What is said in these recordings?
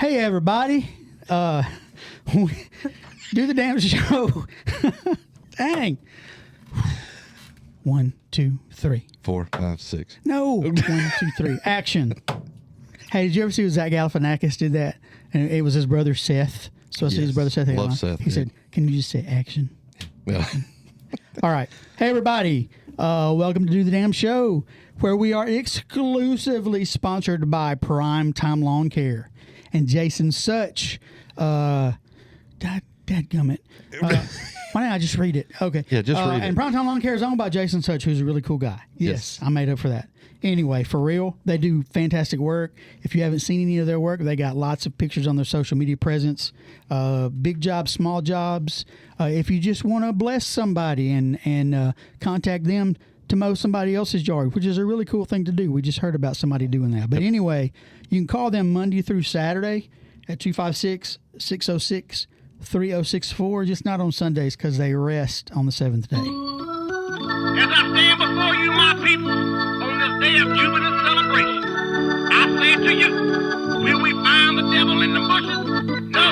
Hey, everybody. Do the damn show. Dang. 1, 2, 3. 4, 5, 6. No. 1, 2, 3. Action. Hey, did you ever see when Zach Galifianakis did that? And it was his brother Seth. So I see his brother Seth. Love Seth. He said, "Can you just say action?" Yeah. All right. Hey, everybody. Welcome to Do the Damn Show, where we are exclusively sponsored by Primetime Lawn Care and Jason Such. Dadgummit. Why don't I just read it? Okay. Yeah, just read it. And Primetime Lawn Care is owned by Jason Such, who's a really cool guy. Yes, I made up for that. Anyway, for real, they do fantastic work. If you haven't seen any of their work, they got lots of pictures on their social media presence. Big jobs, small jobs. If you just want to bless somebody and contact them to mow somebody else's yard, which is a really cool thing to do. We just heard about somebody doing that. But anyway, you can call them Monday through Saturday at 256-606-3064, just not on Sundays because they rest on the seventh day. As I stand before you, my people, on this day of jubilant celebration, I say to you, will we find the devil in the bushes? No.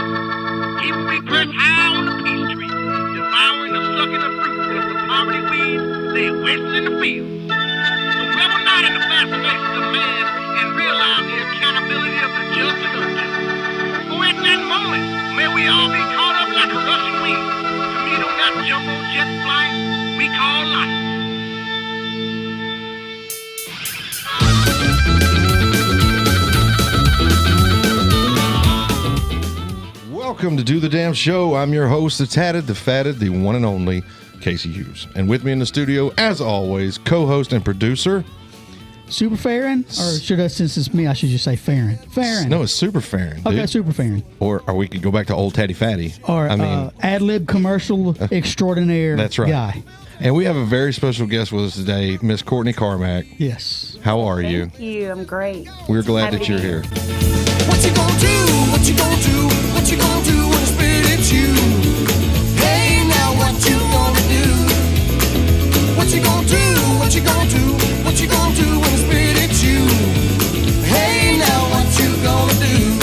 He will be perched high on the peace tree, devouring and sucking the fruit as the poverty weeds lay waste in the field. So revel not in the fascinations of man and realize the accountability of the just and unjust. For at that moment, may we all be caught up like a rushing wind to meet on that jumbo jet flight we call life. Welcome to Do the Damn Show. I'm your host, the tatted, the fatted, the one and only Casey Hughes. And with me in the studio, as always, co-host and producer. Super Farron? Or should I, since it's me, I should just say Farron? Farron. No, it's Super Farron. Okay, dude. Super Farron. Or we could go back to old Tatty Fatty. Or ad-lib commercial extraordinaire that's right. guy. And we have a very special guest with us today, Miss Courtney Carmack. Yes. How are you? Thank you. I'm great. We're glad Happy that to you're be here. What you gonna do? What you gonna do? What you gonna do when I spit at you? Hey, now what you gonna do? What you gonna do? What you gonna do? What you gonna do when I spit at you? Hey, now what you gonna do?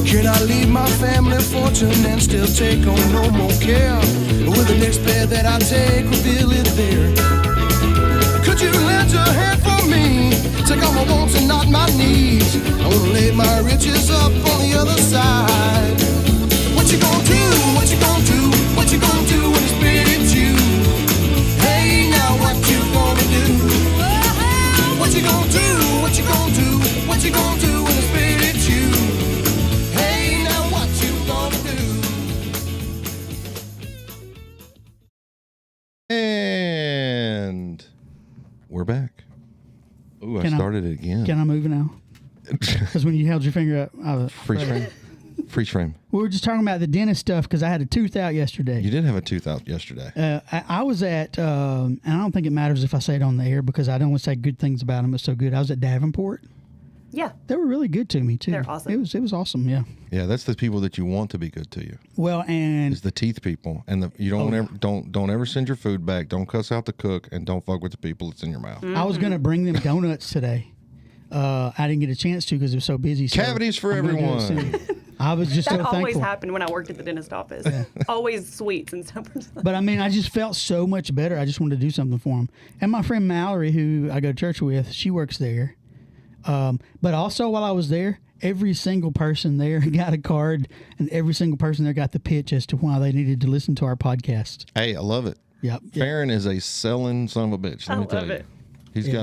Can I leave my family fortune and still take on no more care? Will the next bed that I take reveal it there? Could you lend your hand for me? Take all my wants and not my needs. I wanna lay my riches up on the other side. What you gonna do? What you gonna do? What you gonna do when it's spit at you? Hey, now what you gonna do? What you gonna do? What you gonna do? What you gonna do when it's spit at you? Hey, now what you gonna do? And we're back. Ooh, I started it again. Can I move now? Because when you held your finger up, I was Freeze frame. Freeze frame. We were just talking about the dentist stuff because I had a tooth out yesterday. You did have a tooth out yesterday. I was at, and I don't think it matters if I say it on the air because I don't want to say good things about them. It's so good. I was at Davenport. Yeah. They were really good to me too. They're awesome. It was awesome. Yeah. Yeah, that's the people that you want to be good to you. Well, and It's the teeth people, and you don't ever send your food back. Don't cuss out the cook, and don't fuck with the people that's in your mouth. I was gonna bring them donuts today. I didn't get a chance to because it was so busy. So Cavities for I'm gonna do it everyone. soon. I was just That so always thankful. happened when I worked at the dentist office. Always sweets and stuff. But I mean, I just felt so much better. I just wanted to do something for him. And my friend Mallory, who I go to church with, she works there. But also while I was there, every single person there got a card, and every single person there got the pitch as to why they needed to listen to our podcast. Hey, I love it. Yep. Farron is a selling son of a bitch. Let me tell love you. it.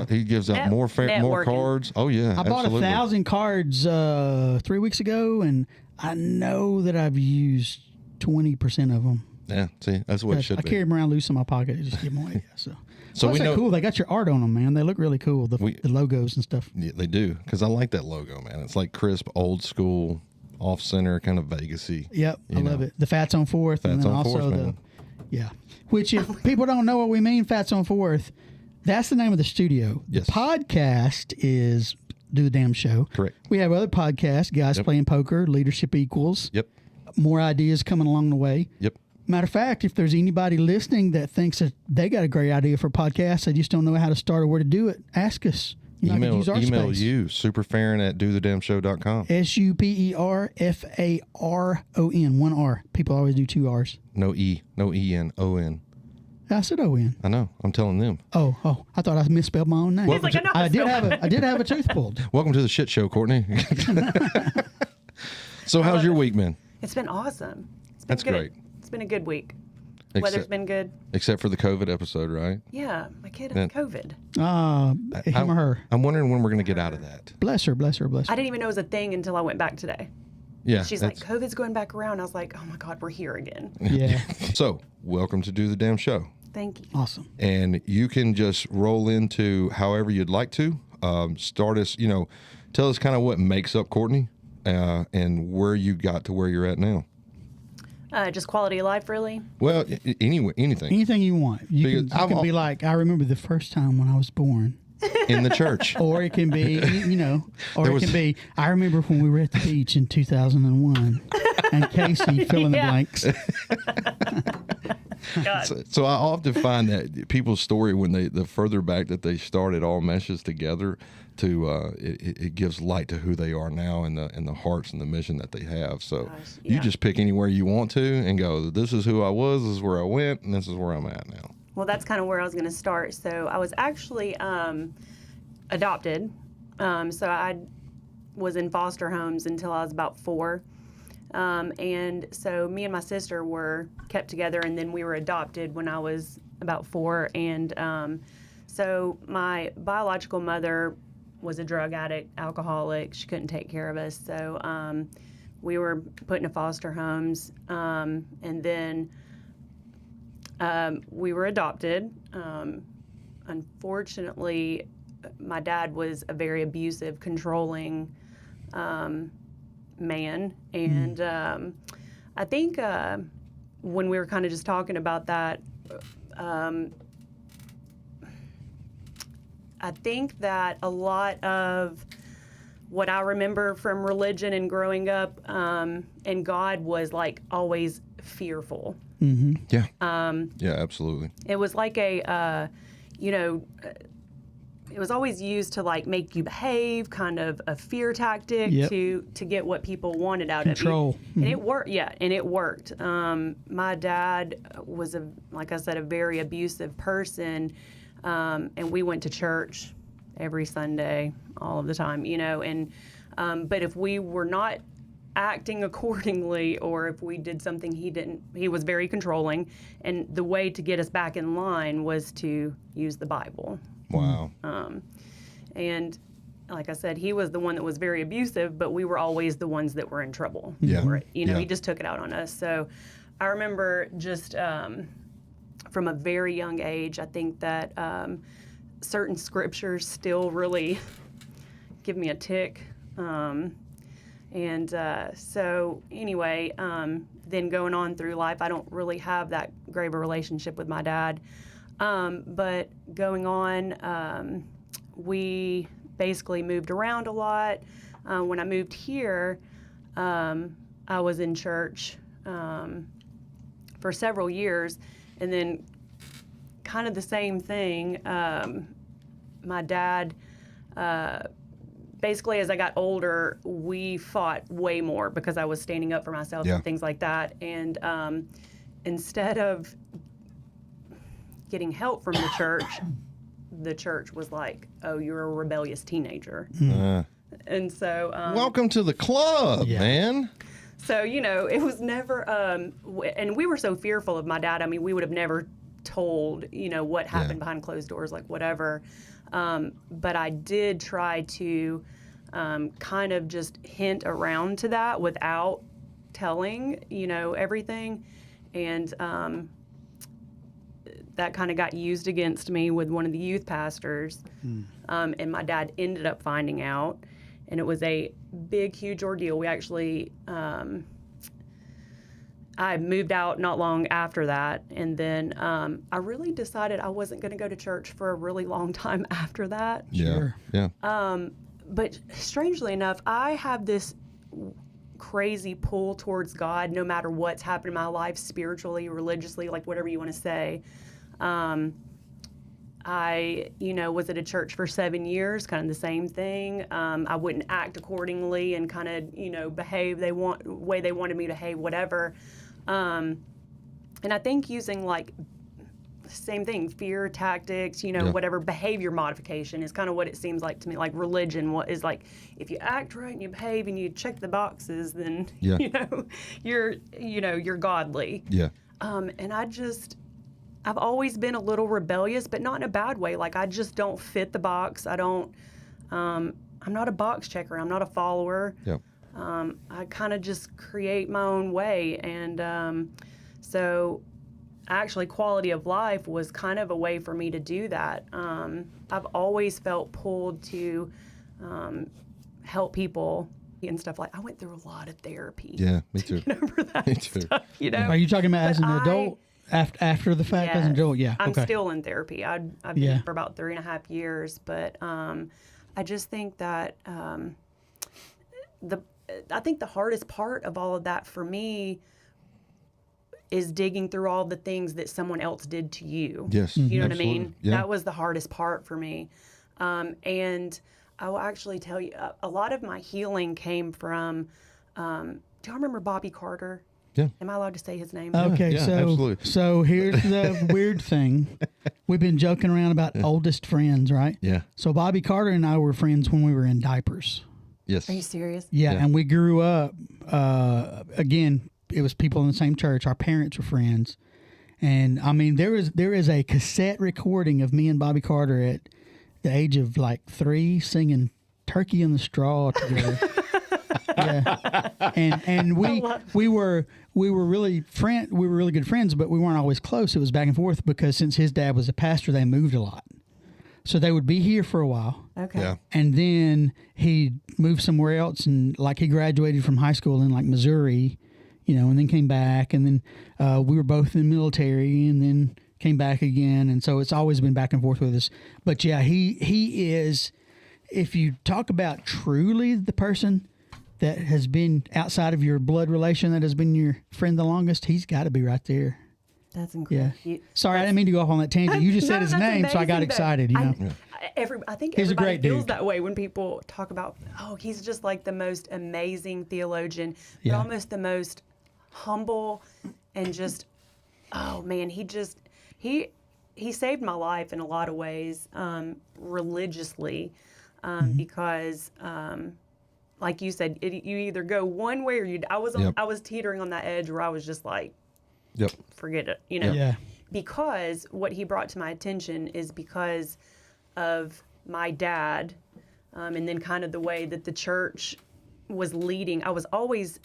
He gives out more Networking. cards. Oh yeah, I bought absolutely. 1,000 cards 3 weeks ago, and I know that I've used 20% of them. Yeah, see, that's what it should I be. carry them around loose in my pocket and just give them away. So So plus we they're know cool. They got your art on them, man. They look really cool. The logos and stuff. Yeah, they do, because I like that logo, man. It's like crisp, old school, off center, kind of Vegas-y. Yep, I love it. The Fats on Fourth, and Fats then on also Fourth, the man. Which if people don't know what we mean, Fats on Fourth, that's the name of the studio. Yes. The podcast is Do the Damn Show. Correct. We have other podcasts, Guys Playing Poker, Leadership Equals. Yep. More ideas coming along the way. Yep. Matter of fact, if there's anybody listening that thinks that they got a great idea for a podcast, they just don't know how to start or where to do it, ask us. I could use our Email space. you, superfarron@dothedamnshow.com. SUPERFARON, 1 R. People always do 2 R's. No E-N, O-N. I said O-N. I know. I'm telling them. Oh, I thought I misspelled my own name. He's like, I know how to spell I did have a tooth pulled. Welcome to the shit show, Courtney. So how's your week been? It's been awesome. It's been That's good. great. It's been a good week. Weather's Except, been good. except for the COVID episode, right? Yeah, my kid has COVID. Him or her. I'm wondering when we're going to get out of that. Bless her, bless her, bless her. I didn't even know it was a thing until I went back today. Yeah. She's like, COVID's going back around. I was like, oh my God, we're here again. Yeah. So, welcome to Do the Damn Show. Thank you. Awesome. And you can just roll into however you'd like to. Start us, tell us kind of what makes up Courtney and where you got to where you're at now. Just quality of life, really. Well, anyway, anything. Anything you want. You Because can be like, I remember the first time when I was born. In the church. Or it can be, or There it can be, I remember when we were at the beach in 2001. And Casey, fill in the Yeah. blanks. God. So I often find that people's story, when the further back that they start, it all meshes together to it gives light to who they are now and the hearts and the mission that they have. So Gosh, you yeah. just pick anywhere you want to and go, this is who I was, this is where I went, and this is where I'm at now. Well, that's kind of where I was going to start. So I was actually adopted. So I was in foster homes until I was about 4. And so me and my sister were kept together, and then we were adopted when I was about 4. And so my biological mother was a drug addict, alcoholic. She couldn't take care of us. So we were put into foster homes. And then we were adopted. Unfortunately, my dad was a very abusive, controlling man. And I think when we were kind of just talking about that, I think that a lot of what I remember from religion and growing up and God was like always fearful. Yeah. Yeah, absolutely. It was like a, it was always used to like make you behave, kind of a fear tactic Yep. to get what people wanted out Control. of you. And it worked. Yeah, and it worked. My dad was like I said, a very abusive person, and we went to church every Sunday, all of the time, and but if we were not acting accordingly, or if we did something he was very controlling, and the way to get us back in line was to use the Bible. Wow. And like I said, he was the one that was very abusive, but we were always the ones that were in trouble Yeah. for it. Yeah. He just took it out on us. So I remember just from a very young age, I think that certain scriptures still really give me a tick. So anyway, then going on through life, I don't really have that great of a relationship with my dad. But going on, we basically moved around a lot. When I moved here, I was in church for several years, and then kind of the same thing. My dad, basically, as I got older, we fought way more because I was standing up for myself Yeah. and things like that. And instead of getting help from the church was like, oh, you're a rebellious teenager. And so Welcome to the club, Yeah. man. so it was never and we were so fearful of my dad. I mean, we would have never told what happened behind closed doors, like whatever. But I did try to kind of just hint around to that without telling everything. And that kind of got used against me with one of the youth pastors. And my dad ended up finding out, and it was a big, huge ordeal. We actually, I moved out not long after that, and then I really decided I wasn't going to go to church for a really long time after that. Sure. Yeah. Yeah. But strangely enough, I have this crazy pull towards God no matter what's happened in my life, spiritually, religiously, like whatever you want to say. I I, was at a church for 7 years, kind of the same thing. I wouldn't act accordingly and kind of, behave way they wanted me to behave, whatever. And I think using like same thing, fear tactics, whatever behavior modification is kind of what it seems like to me. Like religion, what is like, if you act right and you behave and you check the boxes, then you're godly. Yeah. And I've always been a little rebellious, but not in a bad way. Like I just don't fit the box. I'm not a box checker. I'm not a follower. Yeah. I kind of just create my own way. And so actually quality of life was kind of a way for me to do that. I've always felt pulled to help people and stuff. Like I went through a lot of therapy. Yeah, me too. For that Me too. stuff, Are you talking about as an adult? After the fact, as an adult? Yeah. I'm okay. still in therapy. I've been for about 3.5 years, but I just think that I think the hardest part of all of that for me is digging through all the things that someone else did to you. Yes. You know absolutely. what I mean? Yeah. That was the hardest part for me. And I will actually tell you, a lot of my healing came from, do y'all remember Bobby Carter? Yeah. Am I allowed to say his name? Okay, Yeah, so absolutely. so here's the weird thing. We've been joking around about oldest friends, right? Yeah. So Bobby Carter and I were friends when we were in diapers. Yes. Are you serious? Yeah, Yeah. and we grew up, again, it was people in the same church. Our parents were friends. And, I mean, there is a cassette recording of me and Bobby Carter at the age of, like, 3 singing Turkey in the Straw together. Yeah. And we were really good friends, but we weren't always close. It was back and forth because since his dad was a pastor, they moved a lot. So they would be here for a while. Okay. Yeah. And then he moved somewhere else, and like he graduated from high school in like Missouri, and then came back, and then we were both in the military, and then came back again, and so it's always been back and forth with us. But yeah, he is. If you talk about truly the person that has been outside of your blood relation that has been your friend the longest, he's got to be right there. That's incredible. Yeah. Sorry, I didn't mean to go off on that tangent. You just said his that's name, so I got amazing, excited. though. I think He's a everybody great feels dude. that way when people talk about, he's just like the most amazing theologian, but Yeah. almost the most humble and just, oh man, he saved my life in a lot of ways, religiously, because, like you said, you either go one way or I was teetering on that edge where I was just like, Yep. forget it, Yeah. because what he brought to my attention is because of my dad, and then kind of the way that the church was leading. I was always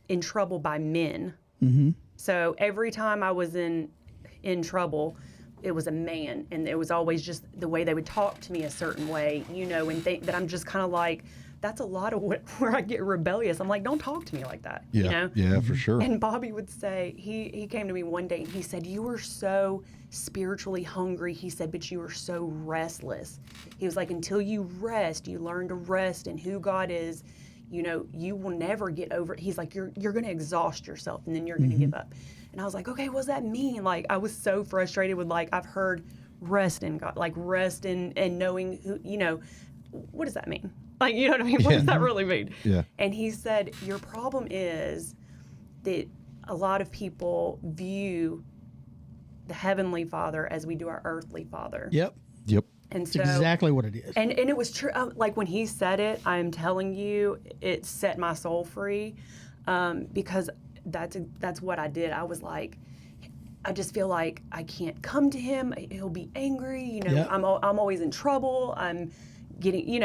in trouble by men. Mm-hmm. So every time I was in trouble, it was a man, and it was always just the way they would talk to me a certain way, and think that I'm just kind of like, that's a lot of where I get rebellious. I'm like, don't talk to me like that, Yeah. Yeah, for sure. And Bobby would say, he came to me one day and he said, you were so spiritually hungry. He said, but you were so restless. He was like, until you rest, you learn to rest in who God is, you will never get over it. He's like, you're going to exhaust yourself and then you're going to give up. And I was like, okay, what does that mean? Like, I was so frustrated with, like, I've heard rest in God, like rest in and knowing who, what does that mean? Like, you know what I mean? What does that really mean? Yeah. And he said, your problem is that a lot of people view the Heavenly Father as we do our earthly father. Yep. Yep. And That's so, exactly what it is. and it was true. Like when he said it, I'm telling you, it set my soul free, because that's what I did. I was like, I just feel like I can't come to him. He'll be angry. Yep. I'm always in trouble. I'm getting,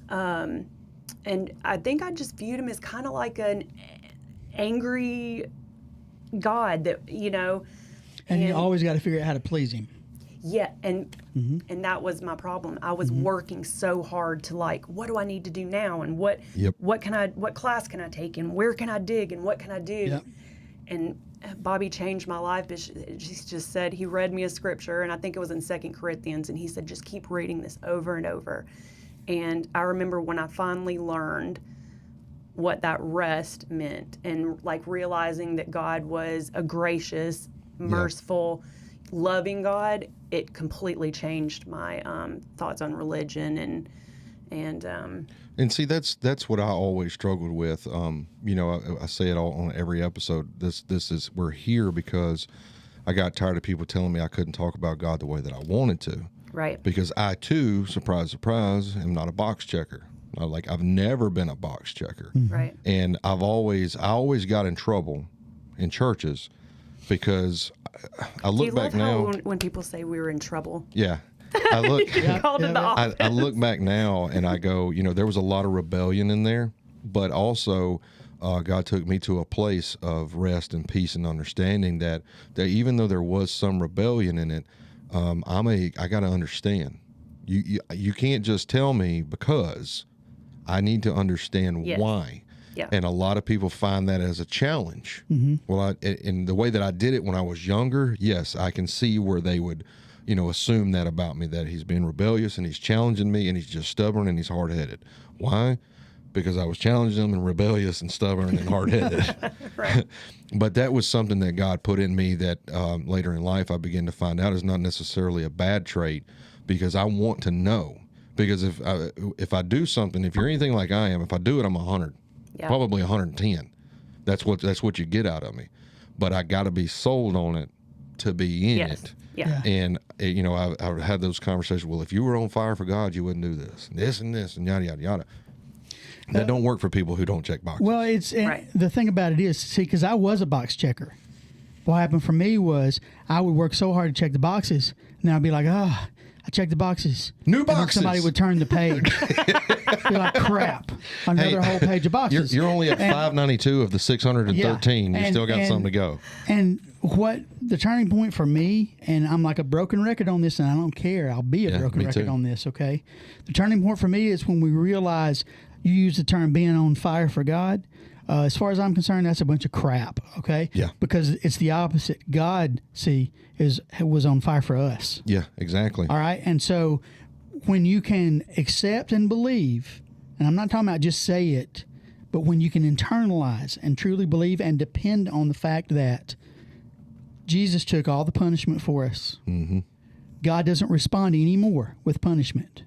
and I think I just viewed him as kind of like an angry God that, and you always got to figure out how to please him. Yeah, and that was my problem. I was working so hard to, like, what do I need to do now, and what class can I take, and where can I dig, and what can I do? Yep. And Bobby changed my life. He just said, he read me a scripture, and I think it was in 2 Corinthians, and he said, just keep reading this over and over. And I remember when I finally learned what that rest meant, and like realizing that God was a gracious, merciful, loving God, it completely changed my thoughts on religion And see, that's what I always struggled with. You know, I say it all on every episode. This is, we're here because I got tired of people telling me I couldn't talk about God the way that I wanted to. right. Because I too, surprise, surprise, am not a box checker. I've never been a box checker. Right. And I always got in trouble in churches because I Do you look back love how now. when people say we were in trouble? Yeah. I look. Called in the office. I look back now and I go, you know, there was a lot of rebellion in there, but also God took me to a place of rest and peace and understanding that even though there was some rebellion in it, I got to understand. You can't just tell me, because I need to understand Yes. why. Yeah. And a lot of people find that as a challenge. Well, in the way that I did it when I was younger, yes, I can see where they would, you know, assume that about me, that he's being rebellious and he's challenging me and he's just stubborn and he's hard-headed. Why? Because I was challenging him and rebellious and stubborn and hard-headed. Right. But that was something that God put in me that later in life I began to find out is not necessarily a bad trait, because I want to know. Because if I do something, if you're anything like I am, if I do it, I'm 100, Yeah. probably 110. That's what you get out of me. But I got to be sold on it to be in Yes. it. Yeah. And, you know, I had those conversations. Well, if you were on fire for God, you wouldn't do this and yada, yada, yada. That don't work for people who don't check boxes. Well, Right. the thing about it is, see, because I was a box checker. What happened for me was I would work so hard to check the boxes, and then I'd be like, I checked the boxes. New And then boxes. somebody would turn the page. Be like, crap, another whole page of boxes. You're only at 592 of the 613. Yeah. You still got something to go. And what the turning point for me, and I'm like a broken record on this, and I don't care. I'll be a Yeah, broken me record too. on this, okay? The turning point for me is when we realize, you use the term being on fire for God. As far as I'm concerned, that's a bunch of crap, okay? Yeah. Because it's the opposite. God, see, was on fire for us. Yeah, exactly. All right. And so when you can accept and believe, and I'm not talking about just say it, but when you can internalize and truly believe and depend on the fact that Jesus took all the punishment for us, God doesn't respond anymore with punishment.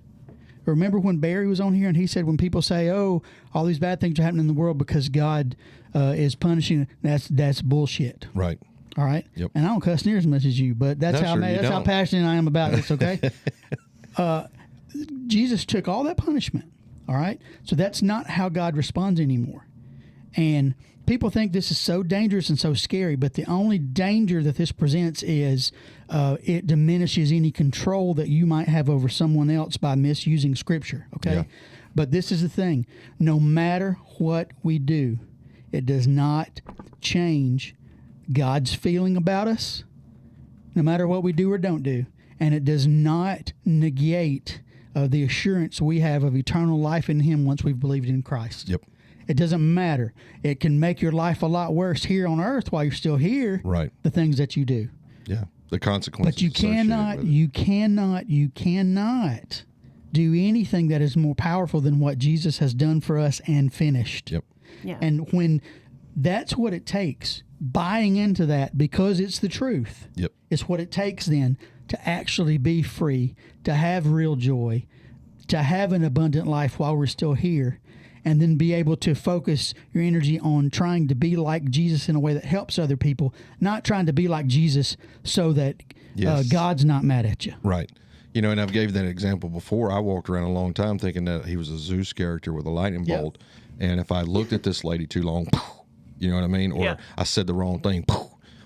Remember when Barry was on here and he said, when people say, oh, all these bad things are happening in the world because God is punishing, that's bullshit. Right. All right. Yep. And I don't cuss near as much as you, but that's No, how sir, you that's how don't. passionate I am about this. Okay. Jesus took all that punishment. All right. So that's not how God responds anymore. And people think this is so dangerous and so scary, but the only danger that this presents is it diminishes any control that you might have over someone else by misusing Scripture. Okay. Yeah. But this is the thing: no matter what we do, it does not change God's feeling about us, no matter what we do or don't do. And it does not negate the assurance we have of eternal life in Him once we've believed in Christ. Yep. It doesn't matter. It can make your life a lot worse here on earth while you're still here. Right. The things that you do. Yeah. The consequences. But you associated cannot do anything that is more powerful than what Jesus has done for us and finished. Yep. Yeah. And when that's what it takes, buying into that because it's the truth. Yep. It's what it takes then to actually be free, to have real joy, to have an abundant life while we're still here, and then be able to focus your energy on trying to be like Jesus in a way that helps other people, not trying to be like Jesus so that Yes. God's not mad at you. Right. You know, and I've gave that example before. I walked around a long time thinking that he was a Zeus character with a lightning Yep. bolt. And if I looked at this lady too long, you know what I mean? Or Yeah. I said the wrong thing.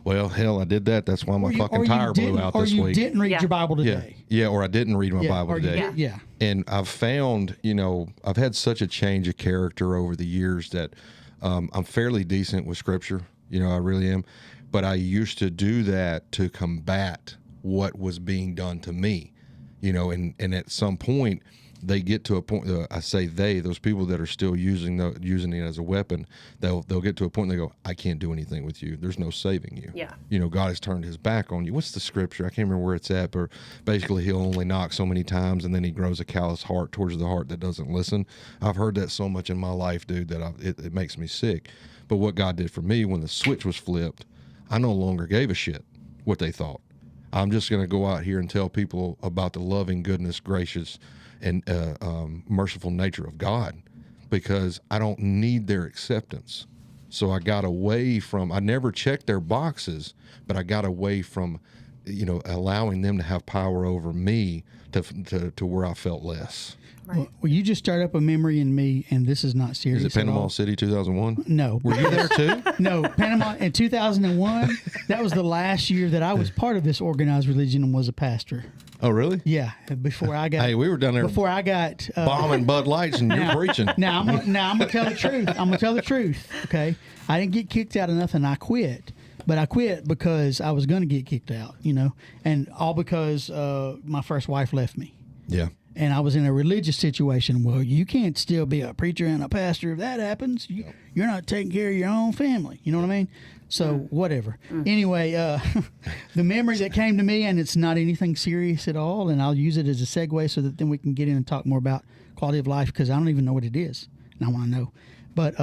Well, hell, I did that. That's why my fucking tire blew out this Or week. you didn't read Yeah. your Bible Yeah. today. Yeah, or I didn't read my Bible or you today. did- yeah. And I've found, you know, I've had such a change of character over the years that I'm fairly decent with Scripture. You know, I really am. But I used to do that to combat what was being done to me. You know, and at some point, they get to a point. I say those people that are still using it as a weapon, they'll get to a point. And they go, I can't do anything with you. There's no saving you. Yeah. You know, God has turned His back on you. What's the scripture? I can't remember where it's at, but basically He'll only knock so many times, and then He grows a callous heart towards the heart that doesn't listen. I've heard that so much in my life, dude, that it makes me sick. But what God did for me when the switch was flipped, I no longer gave a shit what they thought. I'm just going to go out here and tell people about the loving, goodness, gracious, and merciful nature of God, because I don't need their acceptance. So I got away from, I never checked their boxes, but I got away from, allowing them to have power over me to where I felt less. Well, you just started up a memory in me, and this is not serious. Is it Panama City 2001? No. Were you there too? No, Panama in 2001. That was the last year that I was part of this organized religion and was a pastor. Oh, really? Yeah, before I got. Hey, we were down there. Before I got bombing Bud Lights, and you're preaching. Now I'm gonna tell the truth. I'm gonna tell the truth. Okay, I didn't get kicked out of nothing. I quit. But I quit because I was going to get kicked out, and all because my first wife left me. Yeah. And I was in a religious situation. Well, you can't still be a preacher and a pastor if that happens. You're not taking care of your own family. You know what I mean? So whatever. Anyway, the memory that came to me, and it's not anything serious at all, and I'll use it as a segue so that then we can get in and talk more about quality of life, because I don't even know what it is, and I want to know. But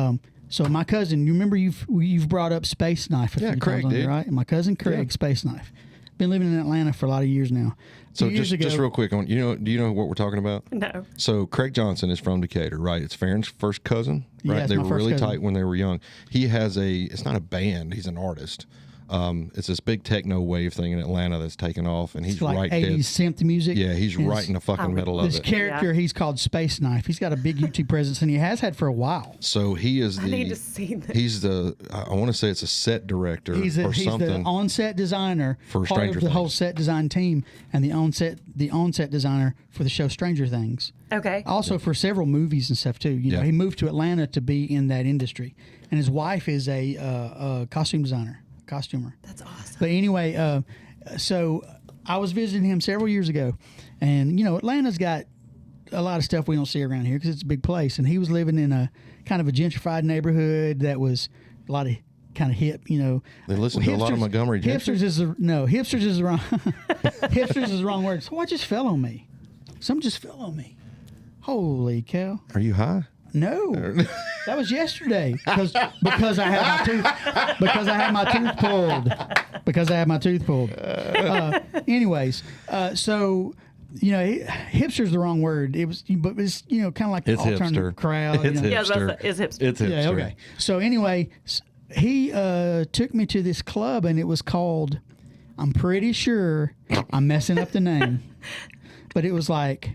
so my cousin, you remember you've brought up Space Knife a few Craig times on did. there, right? And my cousin Craig, Space Knife. Been living in Atlanta for a lot of years now. So Years ago, just real quick, do you know what we're talking about? No. So Craig Johnson is from Decatur, right? It's Farron's first cousin, right? Yeah, it's They my were first really cousin. tight when they were young. He has it's not a band, he's an artist. It's this big techno wave thing in Atlanta that's taken off, and he's it's like right 80s there. synth music. Yeah, he's And right in the fucking middle of This it. character, he's called Space Knife. He's got a big YouTube presence, and he has had for a while. So he is I need to see this. he's the, I want to say it's a set director He's or the something. on-set designer For part Stranger of the whole Things. set design team, and the on-set designer for the show Stranger Things. Okay. Also for several movies and stuff too. You know, Yeah. he moved to Atlanta to be in that industry, and his wife is a costumer. That's awesome. But anyway, so I was visiting him several years ago, and Atlanta's got a lot of stuff we don't see around here because it's a big place. And he was living in a kind of a gentrified neighborhood that was a lot of kind of hip. They listen to a lot of Montgomery Gentry. Hipsters is the wrong hipsters is the wrong word. So what just fell on me? Something just fell on me. Holy cow! Are you high? No, that was yesterday because I had my tooth pulled. Anyways, so hipster's the wrong word. It was, but it's kind of like the It's alternative hipster. crowd. It's Yeah, hipster. that's hipster. It's hipster. Yeah, okay. So anyway, he took me to this club, and it was called, I'm pretty sure I'm messing up the name, but it was like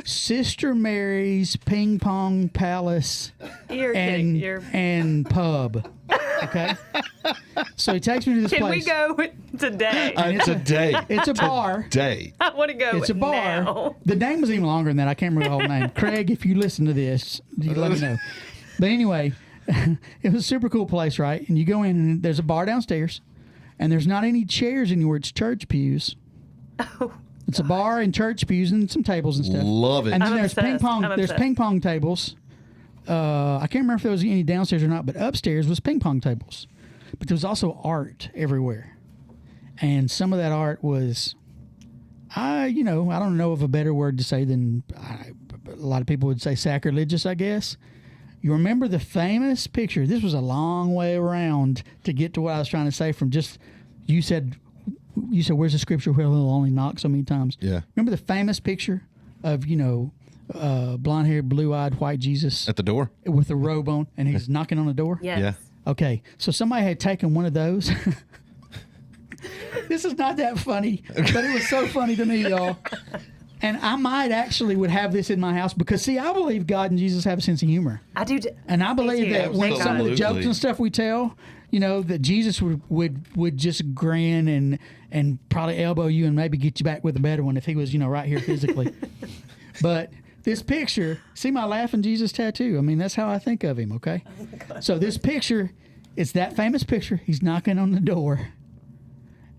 Sister Mary's Ping Pong Palace You're kidding. and Pub. Okay? So he takes me to this Can place. we go today? Today. It's a bar. Today. I want to go. It's a bar. now. The name was even longer than that. I can't remember the whole name. Craig, if you listen to this, you let me know. But anyway, it was a super cool place, right? And you go in, and there's a bar downstairs, and there's not any chairs anywhere. It's church pews. Oh, It's a bar and church pews and some tables and stuff. Love it. And then I'm there's obsessed. ping pong. I'm There's obsessed. ping pong tables. I can't remember if there was any downstairs or not, but upstairs was ping pong tables. But there was also art everywhere, and some of that art was, I don't know of a better word to say than a lot of people would say sacrilegious, I guess. You remember the famous picture? This was a long way around to get to what I was trying to say. From just you said, where's the scripture where he'll only knock so many times? Yeah. Remember the famous picture of blonde-haired, blue-eyed, white Jesus At the door? with a robe on, and he's knocking on the door? yes. Yeah. Okay, so somebody had taken one of those. This is not that funny, but it was so funny to me, y'all. And I might actually would have this in my house because, see, I believe God and Jesus have a sense of humor. I do. And I believe too. that when Thank some of the God. jokes and stuff we tell, that Jesus would just grin and probably elbow you and maybe get you back with a better one if he was, right here physically. But this picture, see my laughing Jesus tattoo? I mean, that's how I think of him, okay? So this picture, it's that famous picture. He's knocking on the door.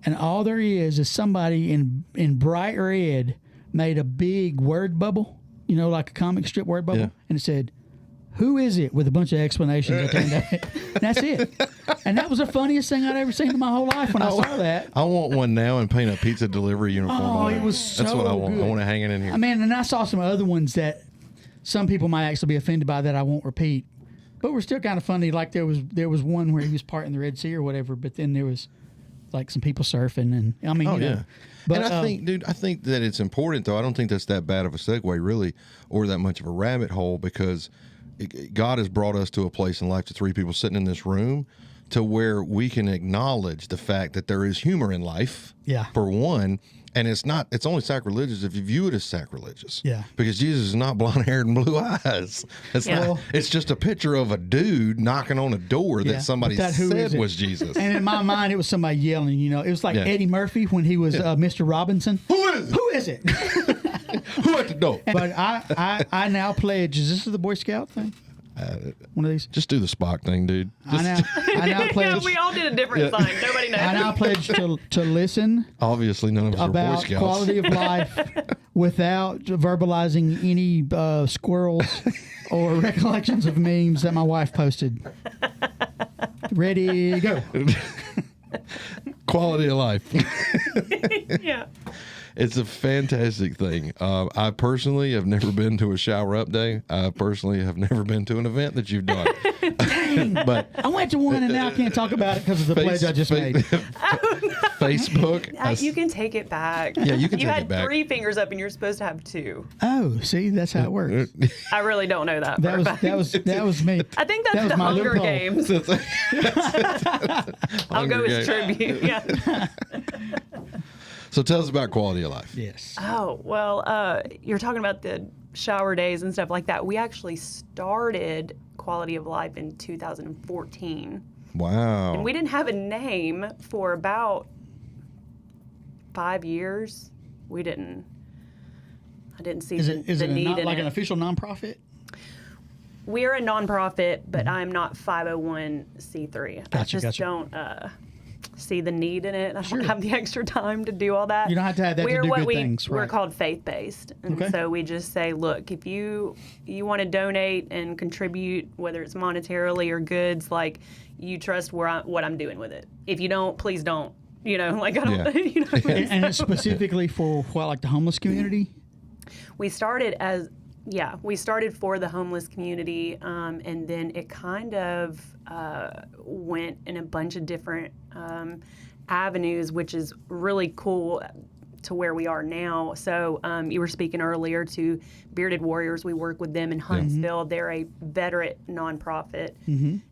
And all there is somebody in bright red made a big word bubble, like a comic strip word bubble. Yeah. And it said, "Who is it?" with a bunch of explanations. I turned out. That's it. And that was the funniest thing I'd ever seen in my whole life when I saw that. I want one now and paint a pizza delivery uniform. Oh, on it it. was That's what I so want. good. I want to hang it in here. I mean, and I saw some other ones that some people might actually be offended by that I won't repeat. But we're still kind of funny. Like there was one where he was parting the Red Sea or whatever, but then there was like some people surfing, and I mean, Oh, you know, yeah. but And I think that it's important, though. I don't think that's that bad of a segue, really, or that much of a rabbit hole, because God has brought us to a place in life, to three people sitting in this room, to where we can acknowledge the fact that there is humor in life, Yeah. for one. And it's only sacrilegious if you view it as sacrilegious. Yeah. Because Jesus is not blonde haired and blue eyes. It's Yeah. not, it's just a picture of a dude knocking on a door Yeah, that somebody but who is said it? was Jesus. and in my mind, it was somebody yelling. You know, it was like Yeah. Eddie Murphy when he was Mr. Robinson. Who is it? Who is it? Who at the door? But I now pledge. Is this the Boy Scout thing? One of these. Just do the Spock thing, dude. I now Yeah, pledge. we all did a different sign. Nobody knows. I now pledge to listen Obviously, none of us are Boy about Scouts. quality of life without verbalizing any squirrels or recollections of memes that my wife posted. Ready, go. Quality of life. Yeah. It's a fantastic thing. I personally have never been to a shower up day. I personally have never been to an event that you've done. But I went to one and now I can't talk about it because of the pledge I just made. Facebook. You can take it back. Yeah, you can You take had it back. 3 fingers up and you're supposed to have 2. Oh, see, that's how it works. I really don't know that. That for a was fact. that was me. I think that that's was the my Hunger loophole. Games. I'll go Hunger as Games. tribute. Yeah. So tell us about quality of life. Yes. Oh, well, you're talking about the shower days and stuff like that. We actually started Quality of Life in 2014. Wow. And we didn't have a name for about 5 years. I didn't see Is the it need not in like it. an official nonprofit? We're a nonprofit, but I'm not 501c3. I Gotcha, just gotcha. don't see the need in it. I don't have the extra time to do all that. You don't have to have that to We're do what good we, things, We're right. called faith-based. And Okay. so we just say, look, if you want to donate and contribute, whether it's monetarily or goods, like you trust what I'm doing with it. If you don't, please don't. You know, like I don't, Yeah. you know. And it's specifically for what, like the homeless community? We started for the homeless community, and then it kind of went in a bunch of different avenues, which is really cool to where we are now. So you were speaking earlier to Bearded Warriors. We work with them in Huntsville. They're a veteran nonprofit.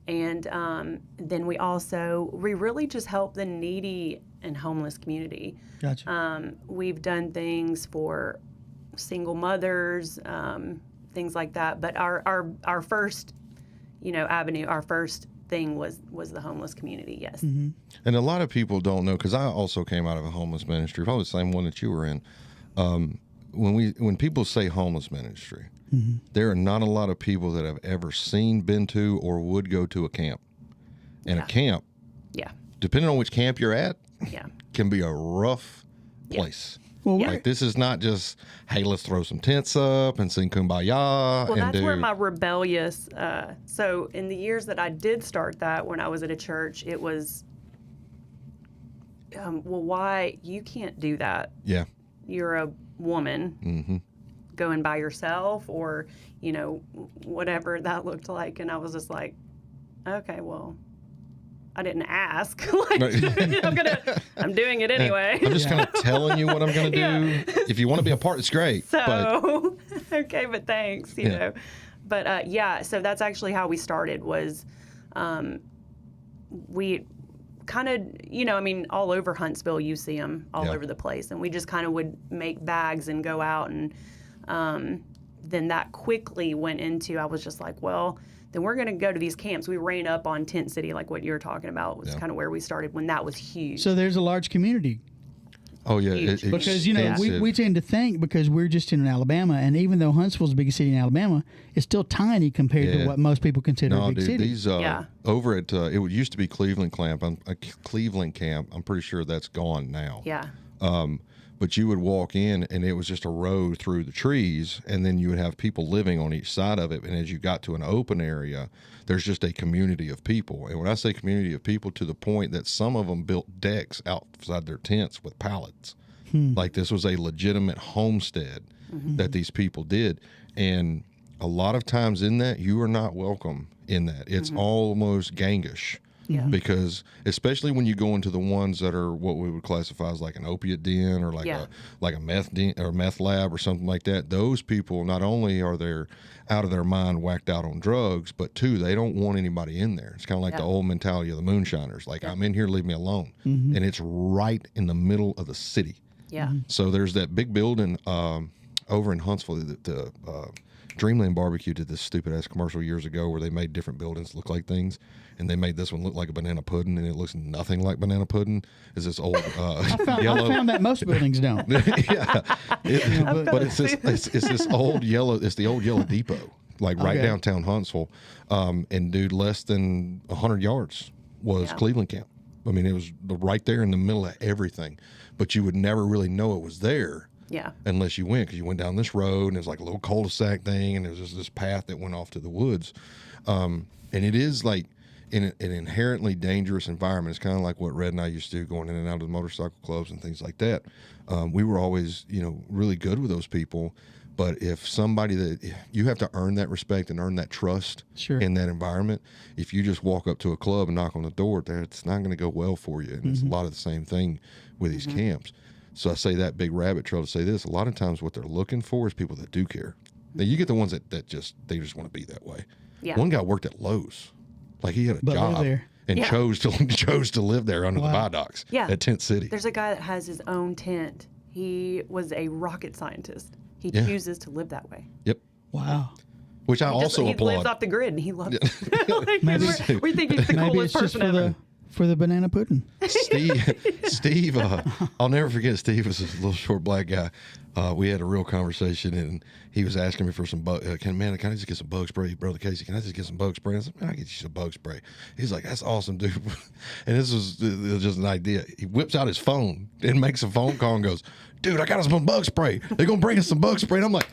And then we really just help the needy and homeless community. Gotcha. We've done things for single mothers, things like that. But our first, avenue, our first thing was the homeless community. Yes. Mm-hmm. And a lot of people don't know, because I also came out of a homeless ministry, probably the same one that you were in. When people say homeless ministry, there are not a lot of people that have ever seen, been to, or would go to a camp. And a camp, Yeah. depending on which camp you're at, Yeah. can be a rough place. Well, Like, this is not just, hey, let's throw some tents up and sing Kumbaya. Well, and that's do, where my rebellious. So in the years that I did start that, when I was at a church, it was, well, why you can't do that? yeah. You're a woman going by yourself, or whatever that looked like, and I was just like, okay, well, I didn't ask. Like, I'm doing it anyway. I'm just kind of telling you what I'm going to do. Yeah. If you want to be a part, it's great. But So, okay, but thanks, you Yeah. know. But so that's actually how we started was we kind of, all over Huntsville, you see them all Yeah. over the place. And we just kind of would make bags and go out. And then that quickly went into, I was just like, well, then we're going to go to these camps. We ran up on Tent City, like what you were talking about, was Yeah. kind of where we started when that was huge. so there's a large community. oh yeah, Huge. Because, extensive. we tend to think, because we're just in Alabama, and even though Huntsville's the biggest city in Alabama, it's still tiny compared Yeah. to what most people consider a No, big dude, city. these Yeah. over at it used to be Cleveland Camp. Cleveland Camp. I'm pretty sure that's gone now. Yeah. But you would walk in, and it was just a road through the trees, and then you would have people living on each side of it. And as you got to an open area, there's just a community of people. And when I say community of people, to the point that some of them built decks outside their tents with pallets. Like, this was a legitimate homestead that these people did. And a lot of times in that, you are not welcome in that. It's almost gangish. Yeah. Because especially when you go into the ones that are what we would classify as like an opiate den or like a meth den or meth lab or something like that, those people not only are they out of their mind, whacked out on drugs, but two, they don't want anybody in there. It's kind of like the old mentality of the moonshiners, like I'm in here, leave me alone, and it's right in the middle of the city. Yeah. So there's that big building over in Huntsville. The Dreamland Barbecue did this stupid ass commercial years ago where they made different buildings look like things, and they made this one look like a banana pudding, and it looks nothing like banana pudding. Is this old yellow? I found that most buildings don't. Yeah, but it's this old yellow. It's the old Yellow Depot, like right downtown Huntsville, and dude, less than 100 yards was Cleveland Camp. I mean, it was right there in the middle of everything, but you would never really know it was there. Yeah. Unless you went, because you went down this road and it was like a little cul-de-sac thing, and there was just this path that went off to the woods. And it is like in an inherently dangerous environment. It's kind of like what Red and I used to do, going in and out of the motorcycle clubs and things like that. We were always, really good with those people. But if somebody that you have to earn that respect and earn that trust in that environment, if you just walk up to a club and knock on the door, it's not going to go well for you. And it's a lot of the same thing with these camps. So I say that big rabbit trail to say this: a lot of times what they're looking for is people that do care. Now you get the ones that just want to be that way. Yeah. One guy worked at Lowe's, like he had a job and Yeah. chose to live there under the viaducts at Tent City. There's a guy that has his own tent. He was a rocket scientist. He chooses to live that way. Yep. Wow. Which I also He applaud. lives off the grid and he loves it. we think he's the Maybe coolest it's just person for the banana pudding. Steve, I'll never forget. Steve was this little short black guy. We had a real conversation, and he was asking me for some bug. Can I just get some bug spray, brother Casey? Can I just get some bug spray? I said, man, I'll get you some bug spray. He's like, that's awesome, dude. And this was just an idea. He whips out his phone and makes a phone call and goes, dude, I got us some bug spray. They're gonna bring us some bug spray. And I'm like,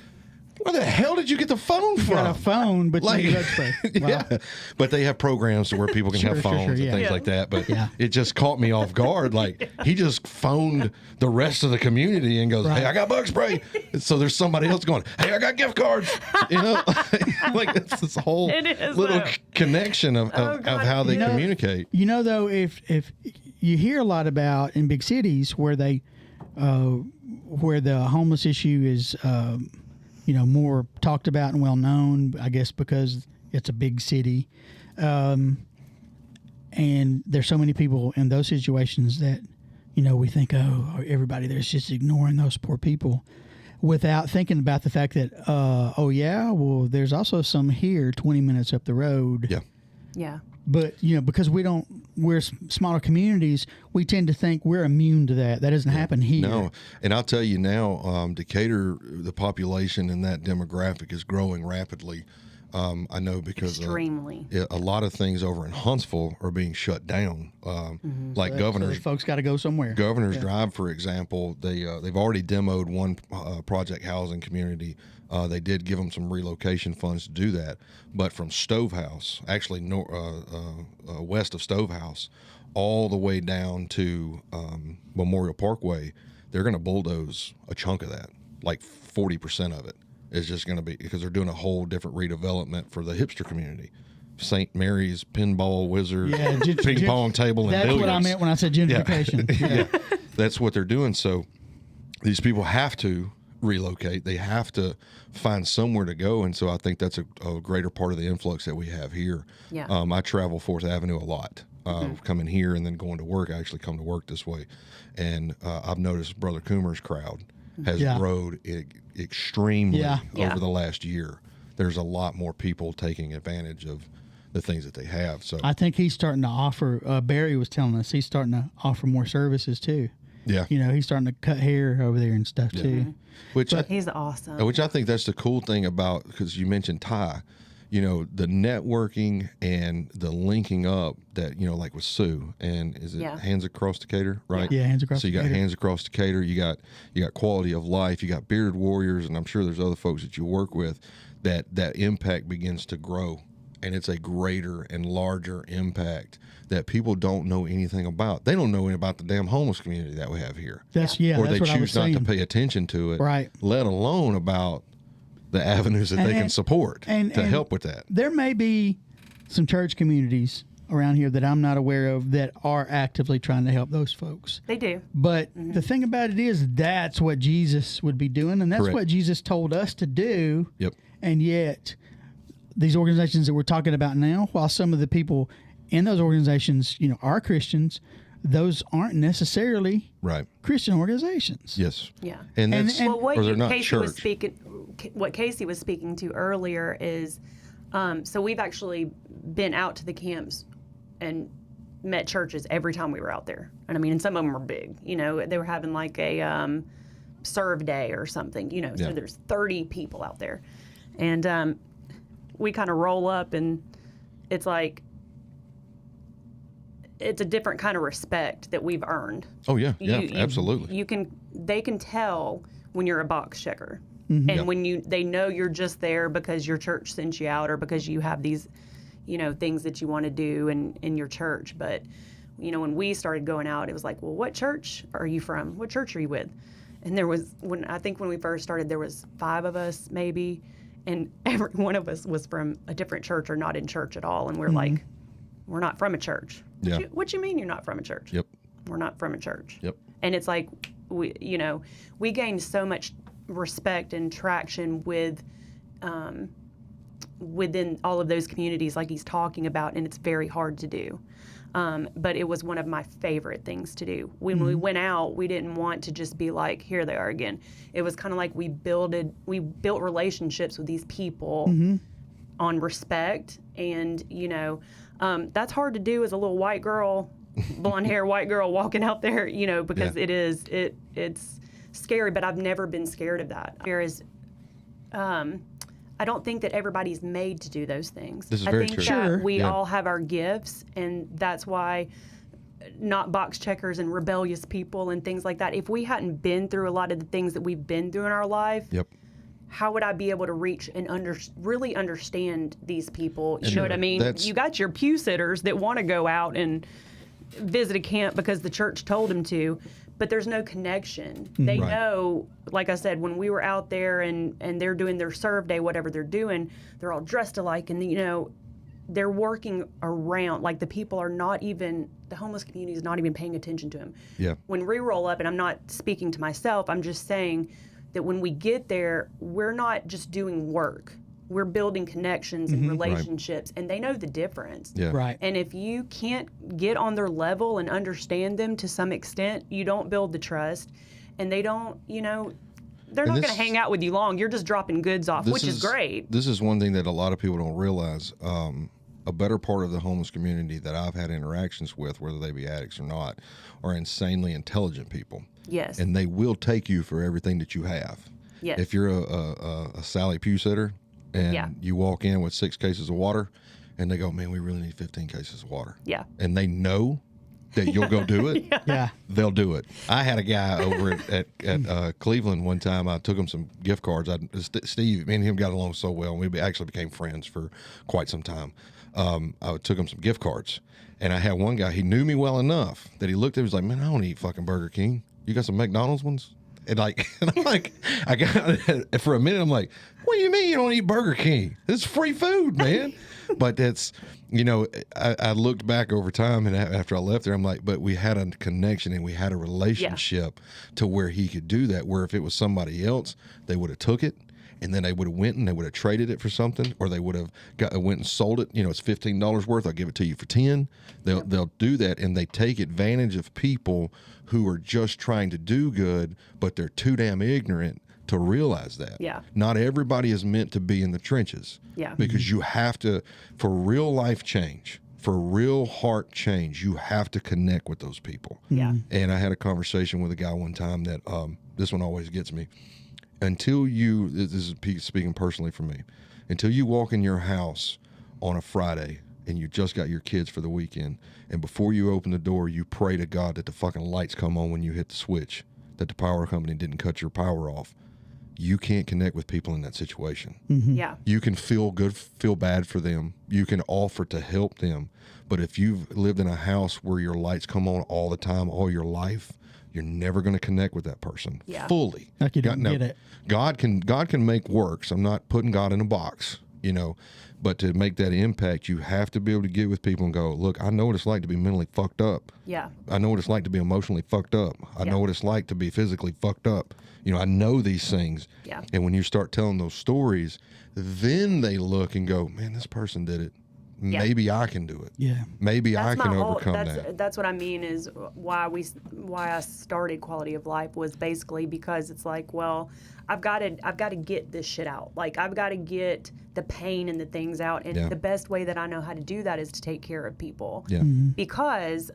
where the hell did you get the phone from? You got a phone, but you need bug spray. Wow. Yeah, but they have programs to where people can have phones and things like that. But it just caught me off guard. Like he just phoned the rest of the community and goes, "Hey, I got bug spray." So there's somebody else going, "Hey, I got gift cards." Like it's this whole little connection of how they communicate. Though, if you hear a lot about in big cities where they where the homeless issue is. More talked about and well known, I guess, because it's a big city. And there's so many people in those situations that, we think, everybody there's just ignoring those poor people without thinking about the fact that, there's also some here 20 minutes up the road. Yeah. Yeah. But, because we're smaller communities, we tend to think we're immune to that. That doesn't happen here. No. And I'll tell you now, Decatur, the population in that demographic is growing rapidly. I know because extremely. A lot of things over in Huntsville are being shut down. Like Governor's. So folks got to go somewhere. Governor's Drive, for example, they've already demoed one project housing community. They did give them some relocation funds to do that, but from Stovehouse, actually west of Stovehouse, all the way down to Memorial Parkway, they're going to bulldoze a chunk of that, like 40% of it is just going to be, because they're doing a whole different redevelopment for the hipster community. St. Mary's pinball wizard, ping pong table, and that's billiards. What I meant when I said gentrification. Yeah. That's what they're doing. So these people have to relocate. They have to find somewhere to go, and so I think that's a greater part of the influx that we have here. Yeah. I travel 4th Avenue a lot, coming here and then going to work. I actually come to work this way, and I've noticed Brother Coomer's crowd has grown extremely over the last year. There's a lot more people taking advantage of the things that they have. So I think he's starting to offer. Barry was telling us he's starting to offer more services too. Yeah, he's starting to cut hair over there and stuff too. He's awesome. Which I think that's the cool thing about, because you mentioned Ty, the networking and the linking up that, like with Sue, and is it Hands Across Decatur, right? Yeah, Hands Across Decatur. So you got Hands Across Decatur, you got Quality of Life, you got Bearded Warriors, and I'm sure there's other folks that you work with that impact begins to grow, and it's a greater and larger impact that people don't know anything about. They don't know anything about the damn homeless community that we have here. Or that's what they I was choose not saying. to pay attention to it, Right. let alone about the avenues that they can support to help with that. There may be some church communities around here that I'm not aware of that are actively trying to help those folks. They do. But the thing about it is that's what Jesus would be doing, and that's Correct. what Jesus told us to do. Yep. And yet, these organizations that we're talking about now, while some of the people in those organizations, are Christians, those aren't necessarily Right. Christian organizations. Yes. Yeah. And that's and- Well, what or they're not Casey was church. Casey was speaking to earlier is, so we've actually been out to the camps and met churches every time we were out there. And I mean, and some of them were big. They were having like a serve day or something. Yeah. So there's 30 people out there, and we kind of roll up, and it's like it's a different kind of respect that we've earned. Oh yeah, yeah, You- absolutely. They can tell when you're a box checker, Mm-hmm. and Yeah. when they know you're just there because your church sent you out, or because you have these, things that you want to do in your church. But when we started going out, it was like, well, what church are you from? What church are you with? And there was when we first started, there was 5 of us maybe, and every one of us was from a different church or not in church at all, and we're like, we're not from a church. Yeah. What you mean you're not from a church? Yep. We're not from a church. Yep. And it's like we gained so much respect and traction within all of those communities like he's talking about, and it's very hard to do. But it was one of my favorite things to do. When we went out, we didn't want to just be like, here they are again. It was kind of like we built relationships with these people on respect, and that's hard to do as a little white girl, blonde hair white girl walking out there, because Yeah. it's scary. But I've never been scared of that. Whereas, I don't think that everybody's made to do those things. This is I very think true. that Sure. we Yeah. all have our gifts, and that's why not box checkers and rebellious people and things like that. If we hadn't been through a lot of the things that we've been through in our life, Yep. how would I be able to reach and really understand these people? You know what I mean? That's- You got your pew sitters that want to go out and visit a camp because the church told them to, but there's no connection. They Right. know, like I said, when we were out there and they're doing their serve day, whatever they're doing, they're all dressed alike, and they're working around, like the people are not even, the homeless community is not even paying attention to them. Yeah. When we roll up, and I'm not speaking to myself, I'm just saying that when we get there, we're not just doing work. We're building connections and relationships, and they know the difference. Yeah. Right. And if you can't get on their level and understand them to some extent, you don't build the trust, and they don't, they're not going to this- hang out with you long. You're just dropping goods off, which is great. This is one thing that a lot of people don't realize. A better part of the homeless community that I've had interactions with, whether they be addicts or not, are insanely intelligent people. Yes. And they will take you for everything that you have. Yes. If you're a Sally Pew sitter and Yeah. you walk in with 6 cases of water and they go, man, we really need 15 cases of water. Yeah. And they know that you'll go do it. Yeah. They'll do it. I had a guy over at Cleveland one time. I took him some gift cards. Steve, me and him got along so well. We actually became friends for quite some time. I took him some gift cards. And I had one guy, he knew me well enough that he looked at me, he was like, man, I don't eat fucking Burger King. You got some McDonald's ones? And I'm like, I got, for a minute, I'm like, what do you mean you don't eat Burger King? It's free food, man. But that's, I looked back over time, and after I left there, I'm like, but we had a connection and we had a relationship to where he could do that, where if it was somebody else, they would have took it. And then they would have went and they would have traded it for something, or they would have went and sold it. It's $15 worth. I'll give it to you for 10. They'll do that, and they take advantage of people who are just trying to do good, but they're too damn ignorant to realize that. Yeah. Not everybody is meant to be in the trenches. Yeah. Because you have to, for real life change, for real heart change, you have to connect with those people. Yeah. And I had a conversation with a guy one time that this one always gets me. Until you, this is speaking personally for me, until you walk in your house on a Friday and you just got your kids for the weekend, and before you open the door, you pray to God that the fucking lights come on when you hit the switch, that the power company didn't cut your power off, you can't connect with people in that situation. Yeah. You can feel good, feel bad for them. You can offer to help them. But if you've lived in a house where your lights come on all the time, all your life, you're never going to connect with that person fully. Like you don't get it. God can make works. I'm not putting God in a box, you know. But to make that impact, you have to be able to get with people and go, look, I know what it's like to be mentally fucked up. Yeah. I know what it's like to be emotionally fucked up. I know what it's like to be physically fucked up. You know, I know these things. Yeah. And when you start telling those stories, then they look and go, man, this person did it. Yeah. Maybe I can do it. Yeah. Maybe I That's can my whole- overcome that's, that. That's what I mean is why I started Quality of Life was basically because it's like, well, I've got to get this shit out. Like I've got to get the pain and the things out, and the best way that I know how to do that is to take care of people. Yeah. Because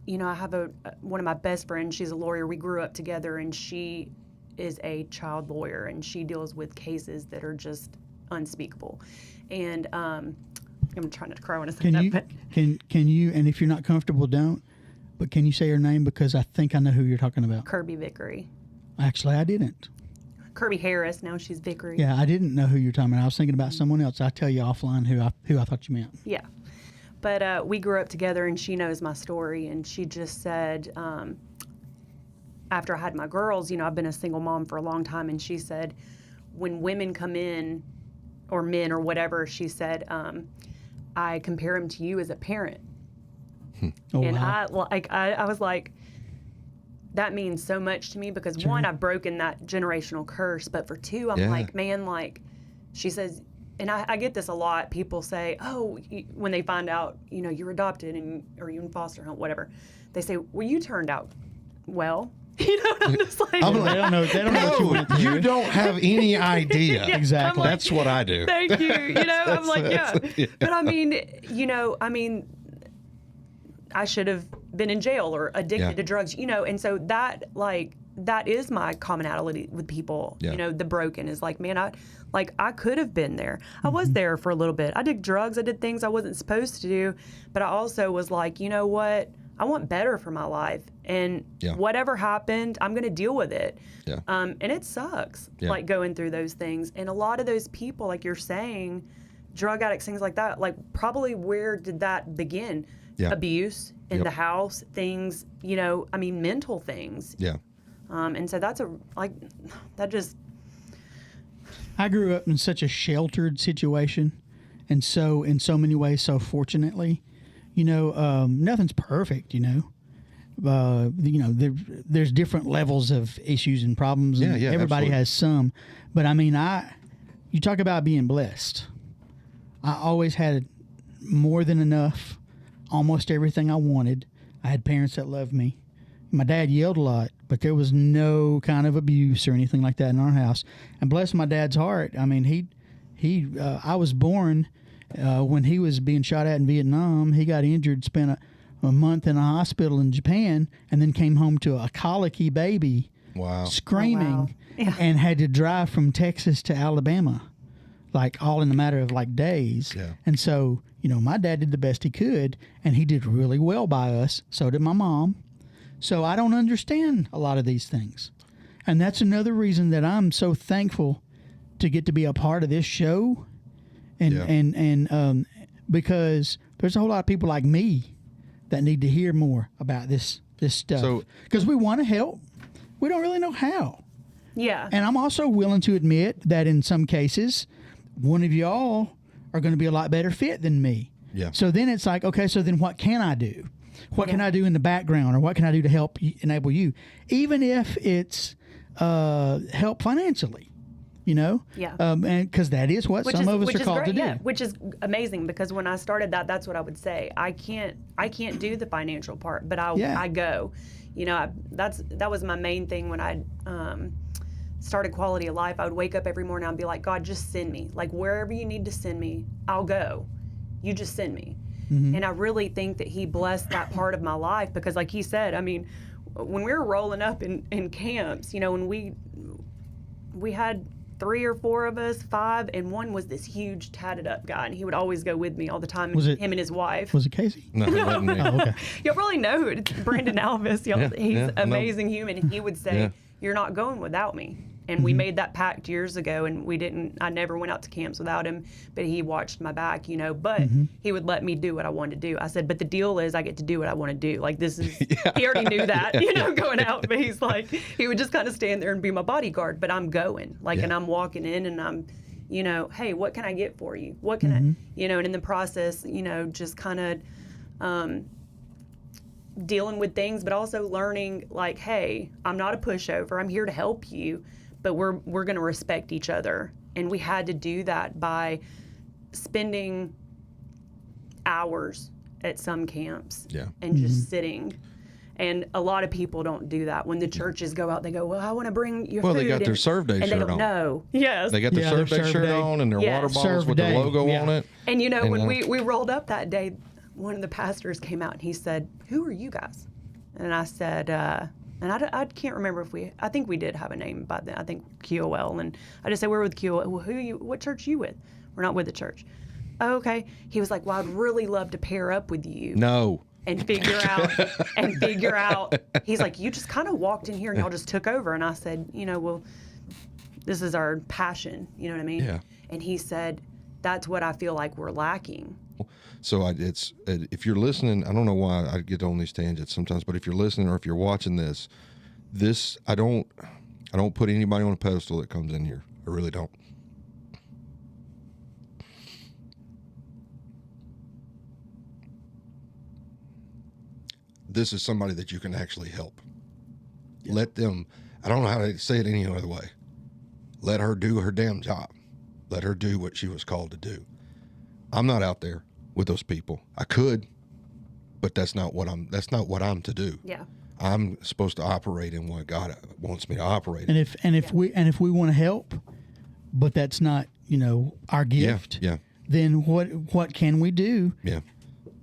you know, I have one of my best friends. She's a lawyer. We grew up together, and she is a child lawyer, and she deals with cases that are just unspeakable. And I'm trying not to cry when I say that. But Can you, and if you're not comfortable, don't. But can you say her name, because I think I know who you're talking about. Kirby Vickery. Actually, I didn't. Kirby Harris. Now she's Vickery. Yeah, I didn't know who you're talking about. I was thinking about someone else. I'll tell you offline who I thought you meant. Yeah. But we grew up together, and she knows my story. And she just said, after I had my girls, you know, I've been a single mom for a long time. And she said, when women come in, or men or whatever, she said, I compare him to you as a parent. Oh, And wow. I was like, that means so much to me because one, I've broken that generational curse, but for two, I'm like, man, like, she says, and I get this a lot. People say, oh, when they find out, you know, you're adopted or you're in foster home, whatever, they say, well, you turned out well. You know, and I'm just like, They don't know. They don't know what you went through. You don't have any idea. Yeah, Exactly. I'm like, That's what I do. thank you. You know, I'm like, yeah. But I mean, you know, I should have been in jail or addicted to drugs, you know, and so that is my commonality with people. Yeah. You know, the broken is like, man, I could have been there. I was there for a little bit. I did drugs. I did things I wasn't supposed to do, but I also was like, you know what? I want better for my life, and whatever happened, I'm going to deal with it. Yeah. And it sucks, like going through those things. And a lot of those people, like you're saying, drug addicts, things like that, like probably where did that begin? Yeah. Abuse in the house, things, you know, I mean, mental things. Yeah. And so that's I grew up in such a sheltered situation, and so in so many ways, so fortunately, you know, nothing's perfect. You know, there's different levels of issues and problems, and everybody absolutely. has some. But I mean, you talk about being blessed. I always had more than enough, almost everything I wanted. I had parents that loved me. My dad yelled a lot, but there was no kind of abuse or anything like that in our house. And bless my dad's heart. I mean, I was born when he was being shot at in Vietnam. He got injured, spent a month in a hospital in Japan, and then came home to a colicky baby, Wow. screaming, Yeah. and had to drive from Texas to Alabama, like all in the matter of like days. Yeah. And so, you know, my dad did the best he could, and he did really well by us. So did my mom. So I don't understand a lot of these things. And that's another reason that I'm so thankful to get to be a part of this show. And because there's a whole lot of people like me that need to hear more about this stuff. So- Because we want to help. We don't really know how. Yeah. And I'm also willing to admit that in some cases, one of y'all are going to be a lot better fit than me. Yeah. So then it's like, okay, so then what can I do? What can I do in the background, or what can I do to help enable you? Even if it's help financially, you know? Yeah. And because that is what some of us are called great, to do. yeah, which is amazing because when I started that's what I would say. I can't do the financial part, but I go. You know, that was my main thing when I started Quality of Life. I would wake up every morning and I'd be like, God, just send me. Like wherever you need to send me, I'll go. You just send me. Mm-hmm. And I really think that he blessed that part of my life because like he said, I mean, when we were rolling up in camps, you know, when we had 3 or 4 of us, 5, and one was this huge tatted up guy, and he would always go with me all the time. Was it- him and his wife? Was it Casey? No, it wasn't me. Oh, okay. You'll probably know who it is. Brandon Alvis. He's I know. amazing human. And he would say, Yeah. you're not going without me. And we made that pact years ago, and I never went out to camps without him, but he watched my back, you know, but he would let me do what I wanted to do. I said, but the deal is I get to do what I want to do. Like this is, he already knew that, you know, going out, but he's like, he would just kind of stand there and be my bodyguard, but I'm going, like, and I'm walking in and I'm, you know, hey, what can I get for you? What can I, you know, and in the process, you know, just kind of dealing with things, but also learning like, hey, I'm not a pushover. I'm here to help you, but we're going to respect each other. And we had to do that by spending hours at some camps and just sitting. And a lot of people don't do that. When the churches go out, they go, well, I want to bring your food. Well, they got their Serve Day and shirt they don't on. know. Yes. They got their Serve Day shirt on and their water bottles Serve with Day. the logo on it. And, you know, when we rolled up that day, one of the pastors came out and he said, who are you guys? And I said, and I can't remember if I think we did have a name by then. I think QOL. And I just said, we're with QOL. Well, what church are you with? We're not with the church. Oh, okay. He was like, well, I'd really love to pair up with you. No. And figure out. He's like, you just kind of walked in here and y'all just took over. And I said, you know, well, this is our passion. You know what I mean? Yeah. And he said, that's what I feel like we're lacking. So it's if you're listening, I don't know why I get on these tangents sometimes, but if you're listening or if you're watching this I don't put anybody on a pedestal that comes in here. I really don't. This is somebody that you can actually help. Yeah. Let them, I don't know how to say it any other way. Let her do her damn job. Let her do what she was called to do. I'm not out there with those people. I could, but that's not what I'm to do. Yeah. I'm supposed to operate in what God wants me to operate in. And if we want to help, but that's not, you know, our gift. Yeah. Then what can we do? Yeah.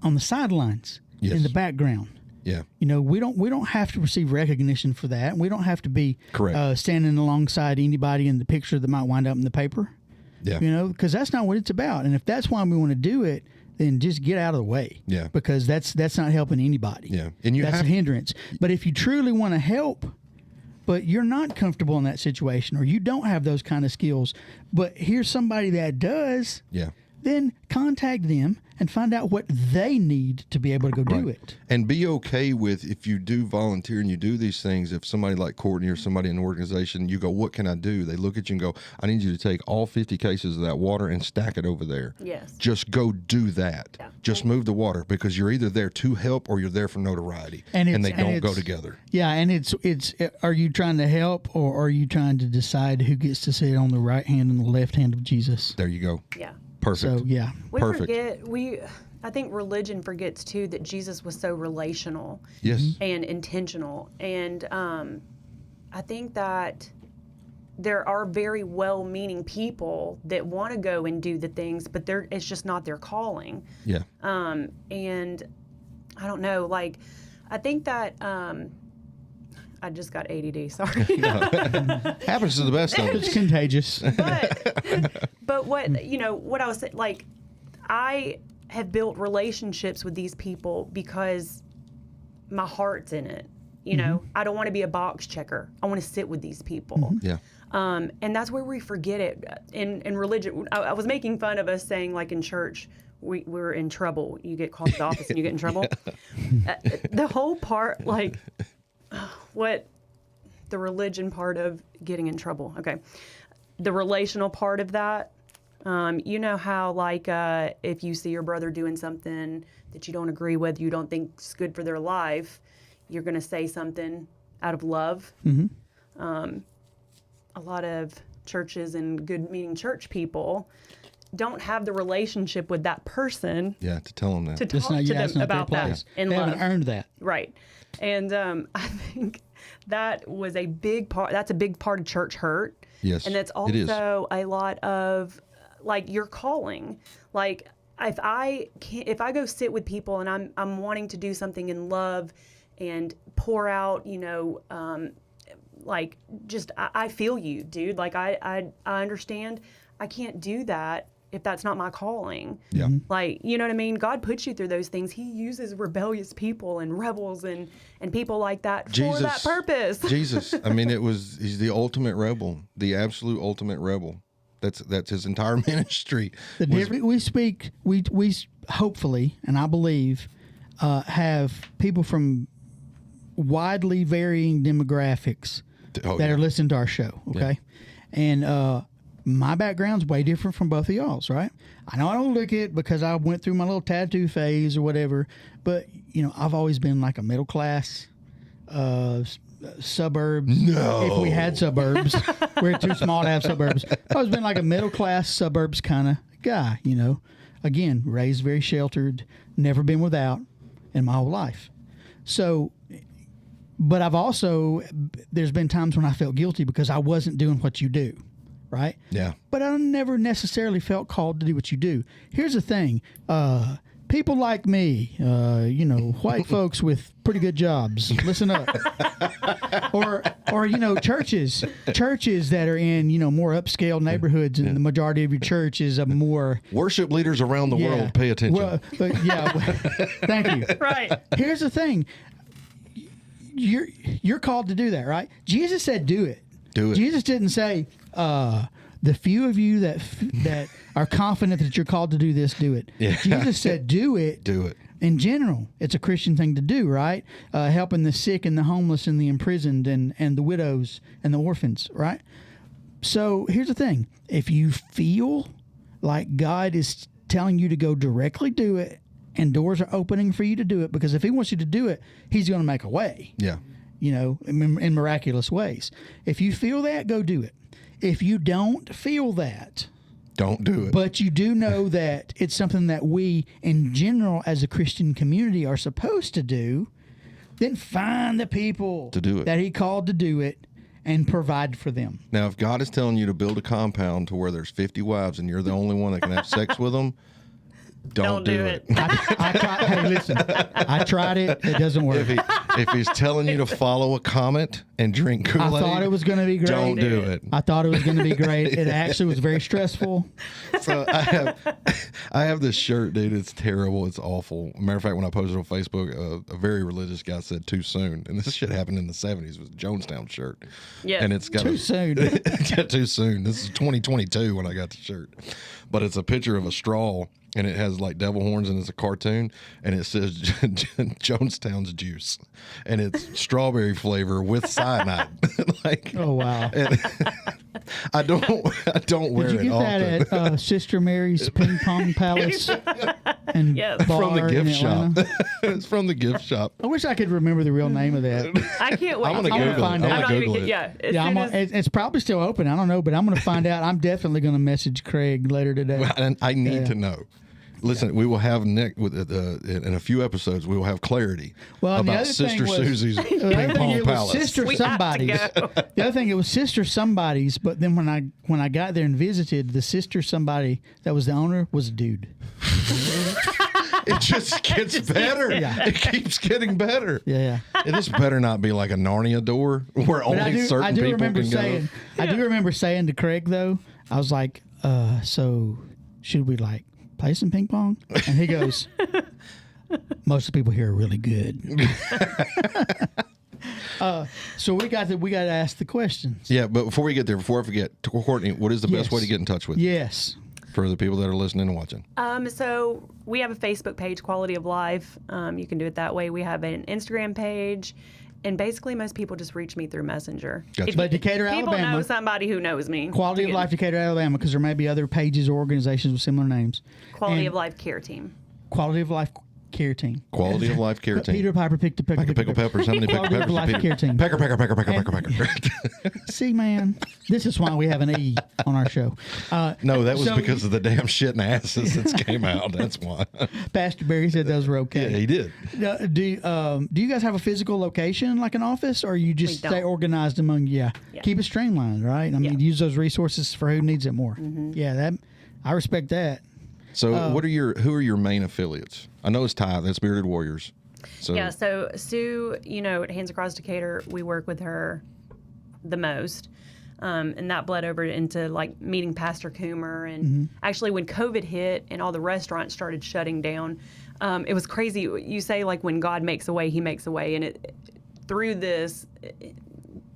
On the sidelines, in the background. Yeah. You know, we don't have to receive recognition for that. We don't have to be standing alongside anybody in the picture that might wind up in the paper. Yeah. You know, because that's not what it's about. And if that's why we want to do it, then just get out of the way. Yeah. Because that's not helping anybody. Yeah. And that's a hindrance. But if you truly want to help, but you're not comfortable in that situation or you don't have those kind of skills, but here's somebody that does, then contact them and find out what they need to be able to go do it. And be okay with, if you do volunteer and you do these things, if somebody like Courtney or somebody in the organization, you go, what can I do? They look at you and go, I need you to take all 50 cases of that water and stack it over there. Yes. Just go do that. Yeah. Just move the water, because you're either there to help or you're there for notoriety. And they don't go together. Yeah, and it's are you trying to help or are you trying to decide who gets to sit on the right hand and the left hand of Jesus? There you go. Yeah. Perfect. So, yeah. I think religion forgets too that Jesus was so relational. Yes. And intentional. And I think that there are very well-meaning people that want to go and do the things, but it's just not their calling. Yeah. And I don't know, like, I think that I just got ADD, sorry. Happens to the best of us. It's contagious. But what I was saying, like, I have built relationships with these people because my heart's in it. You know, I don't want to be a box checker. I want to sit with these people. Yeah. And that's where we forget it. In religion, I was making fun of us saying, like, in church, we're in trouble. You get called to the office and you get in trouble. The whole part, like, what the religion part of getting in trouble. Okay. The relational part of that, you know how, like, if you see your brother doing something that you don't agree with, you don't think is good for their life, you're going to say something out of love. A lot of churches and good-meaning church people don't have the relationship with that person. Yeah, to tell them that. To talk to them about that in they love. haven't earned that. Right. And I think that was a big part. That's a big part of church hurt. Yes, and that's also a lot of, like, your calling. Like, if I go sit with people and I'm wanting to do something in love and pour out, you know, like, just I feel you, dude. Like, I understand. I can't do that if that's not my calling. Yeah. Like, you know what I mean? God puts you through those things. He uses rebellious people and rebels and people like that for that purpose. Jesus. I mean, he's the ultimate rebel, the absolute ultimate rebel. That's his entire ministry. We hopefully, and I believe, have people from widely varying demographics that are listening to our show. Okay. Yeah. And, my background's way different from both of y'all's, right? I know I don't look it because I went through my little tattoo phase or whatever, but I've always been like a middle class, suburbs. No. If we had suburbs, we're too small to have suburbs. I've always been like a middle class suburbs kind of guy. Again, raised very sheltered, never been without in my whole life. So, but there's been times when I felt guilty because I wasn't doing what you do, right? Yeah. But I never necessarily felt called to do what you do. Here's the thing. People like me, white folks with pretty good jobs, listen up. or churches that are in, more upscale neighborhoods, and the majority of your church is a more... Worship leaders around the world, pay attention. Well, thank you. Right. Here's the thing. You're called to do that, right? Jesus said do it. Do it. Jesus didn't say... the few of you that are confident that you're called to do this, do it. Yeah. Jesus said, do it. Do it. In general, it's a Christian thing to do, right? Helping the sick and the homeless and the imprisoned and the widows and the orphans, right? So here's the thing. If you feel like God is telling you to go directly do it and doors are opening for you to do it, because if he wants you to do it, he's going to make a way. Yeah. In miraculous ways. If you feel that, go do it. If you don't feel that, don't do it. But you do know that it's something that we, in general, as a Christian community, are supposed to do, then find the people to do it that he called to do it and provide for them. Now, if God is telling you to build a compound to where there's 50 wives and you're the only one that can have sex with them, don't do it. I tried. Hey, listen. I tried it. It doesn't work. If he's telling you to follow a comet and drink Kool-Aid, I thought it was going to be great. Don't do it. I thought it was going to be great. It actually was very stressful. So I have this shirt, dude. It's terrible. It's awful. Matter of fact, when I posted on Facebook, a very religious guy said "too soon," and this shit happened in the '70s. It was a Jonestown shirt. Yeah. And it's got too soon. Yeah, too soon. This is 2022 when I got the shirt, but it's a picture of a straw. And it has like devil horns, and it's a cartoon, and it says Jonestown's juice, and it's strawberry flavor with cyanide. Oh wow! I don't wear it often. Did you get that at Sister Mary's Ping Pong Palace and Yes. bar From the in gift shop. Atlanta? It's from the gift shop. I wish I could remember the real name of that. I can't wait. I'm gonna I'm gonna Google find it. out. I'm not gonna even Google it. Yeah. as Yeah, soon as- it's probably still open. I don't know, but I'm going to find out. I'm definitely going to message Craig later today. And I need to know. Listen, we will have Nick with in a few episodes. We will have clarity about Sister Susie's Ping Pong Palace. Sister We have to somebody's. go. The other thing, it was Sister somebody's. But then when I got there and visited, the Sister somebody that was the owner was a dude. It just gets better. Yeah. It keeps getting better. Yeah. And this better not be like a Narnia door where But only certain people can go. I do remember saying to Craig though, I was like, so should we like play some ping pong? And he goes, most of the people here are really good. So we got to ask the questions. Yeah, but before we get there, before I forget, Courtney, what is the best Yes. way to get in touch with you Yes. for the people that are listening and watching? So we have a Facebook page, Quality of Life. You can do it that way. We have an Instagram page. And basically, most people just reach me through Messenger. Gotcha. But Decatur, People Alabama. know somebody who knows me. Quality of Life Decatur, Alabama, because there may be other pages or organizations with similar names. Quality And of Life Care Team. Quality of Life Care Team. Quality of Life Care Team. Peter Piper picked a pecker. Pickle peppers. How many pickle Quality of peppers? Life did Care Peter? Team. Pecker. See, man, this is why we have an E on our show. No, that was So- because of the damn shit and asses that came out. That's why. Pastor Barry said those were okay. Yeah, he did. Do you guys have a physical location like an office, or you just We stay don't. organized among? Yeah. Keep it streamlined, right? I mean, use those resources for who needs it more. Yeah, I respect that. So, who are your main affiliates? I know it's Ty. That's Bearded Warriors. So, Yeah, so Sue, at Hands Across Decatur, we work with her the most. And that bled over into like meeting Pastor Coomer. And actually, when COVID hit and all the restaurants started shutting down, it was crazy. You say like when God makes a way, He makes a way. And through this,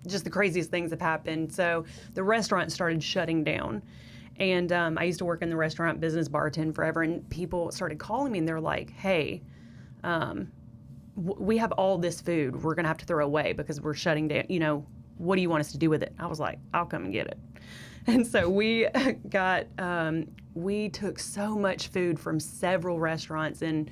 just the craziest things have happened. So the restaurants started shutting down. And I used to work in the restaurant business, bartend forever, and people started calling me, and they're like, hey, we have all this food we're going to have to throw away because we're shutting down, what do you want us to do with it? I was like, I'll come and get it. And so we we took so much food from several restaurants and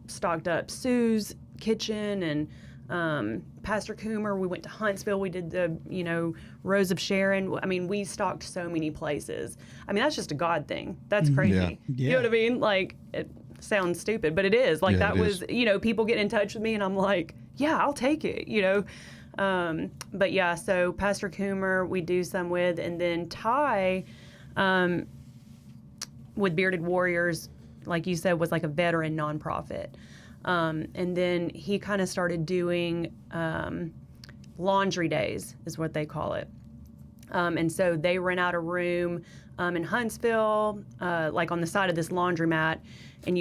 stocked up Sue's kitchen and Pastor Coomer. We went to Huntsville. We did the, Rose of Sharon. I mean, we stocked so many places. I mean, that's just a God thing. That's crazy. Yeah. You know what I mean? Like, it sounds stupid, but it is. Like, that was, people get in touch with me and I'm like, yeah, I'll take it, But yeah, so Pastor Coomer, we do some with, and then Ty, with Bearded Warriors, like you said, was like a veteran nonprofit. And then he kind of started doing laundry days, is what they call it. And so they rent out a room in Huntsville, like on the side of this laundromat, and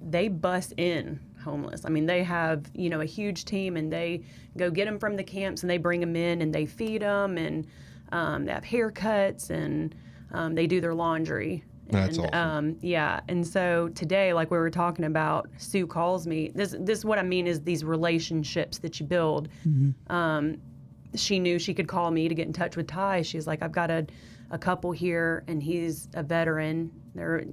they bus in homeless. I mean, they have, a huge team, and they go get them from the camps, and they bring them in, and they feed them, and they have haircuts, and they do their laundry. That's and, awesome. Yeah, and so today, like we were talking about, Sue calls me. This what I mean is these relationships that you build. Mm-hmm. She knew she could call me to get in touch with Ty. She's like, I've got a couple here, and he's a veteran. They're,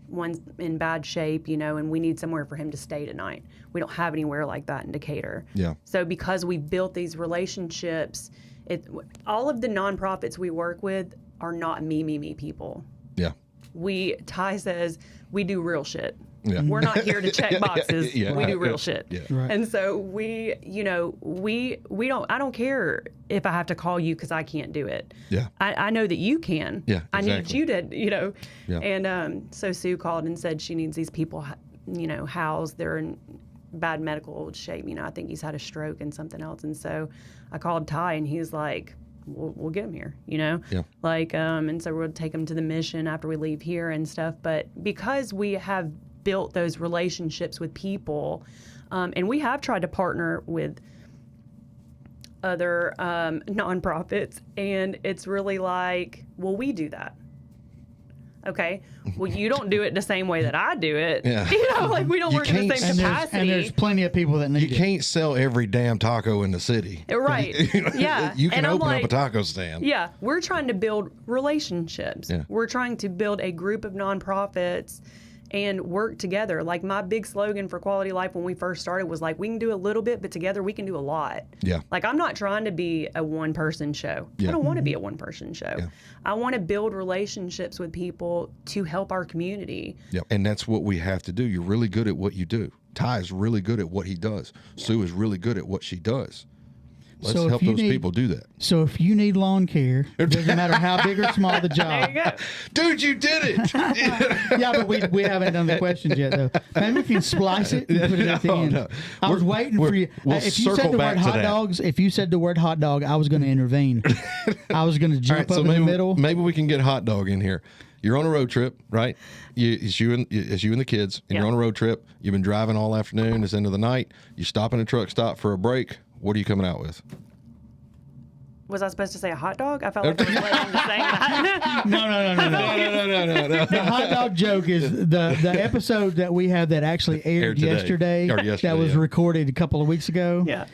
one's in bad shape, and we need somewhere for him to stay tonight. We don't have anywhere like that in Decatur. Yeah. So because we've built these relationships, all of the nonprofits we work with are not me people. Yeah. Ty says we do real shit. Yeah. We're not here to check boxes. Yeah. We do real shit. Yeah. Right. And so we don't care if I have to call you because I can't do it. Yeah. I know that you can. Yeah, I need exactly. you to, Yeah. And so Sue called and said she needs these people, housed. They're in bad medical shape. I think he's had a stroke and something else. And so I called Ty, and he's like, we'll get him here, Yeah. Like, and so we'll take him to the mission after we leave here and stuff. But because we have built those relationships with people, and we have tried to partner with other nonprofits, and it's really like, well, we do that. Okay, well, you don't do it the same way that I do it. Yeah. Like we don't work in the same capacity. And there's plenty of people that need You can't sell every damn taco in the city. Right. Yeah. You can And I'm open like, up a taco stand. Yeah, we're trying to build relationships. Yeah. We're trying to build a group of nonprofits and work together. Like my big slogan for Quality Life when we first started was like, we can do a little bit, but together we can do a lot. Yeah. Like I'm not trying to be a one-person show. Yeah. I don't want to be a one-person show. Yeah. I want to build relationships with people to help our community. Yeah. And that's what we have to do. You're really good at what you do. Ty is really good at what he does. Yeah. Sue is really good at what she does. Let's help those people do that. So if you need lawn care, it doesn't matter how big or small the job. There you go. Dude, you did it. Yeah, but we haven't done the questions yet, though. Maybe we can splice it and put it at the end. No. I was waiting for you. We'll If you said circle the back word to hot that. dogs, if you said the word hot dog, I was going to intervene. I was going to jump up in the middle. Maybe we can get hot dog in here. You're on a road trip, right? It's you and the kids, and you're on a road trip. You've been driving all afternoon. It's end of the night. You stop in a truck stop for a break. What are you coming out with? Was I supposed to say a hot dog? I felt like I was letting to say that. No. The hot dog joke is the episode that we have that actually aired today. yesterday. Or yesterday, that was yeah. recorded a couple of weeks ago. Yeah.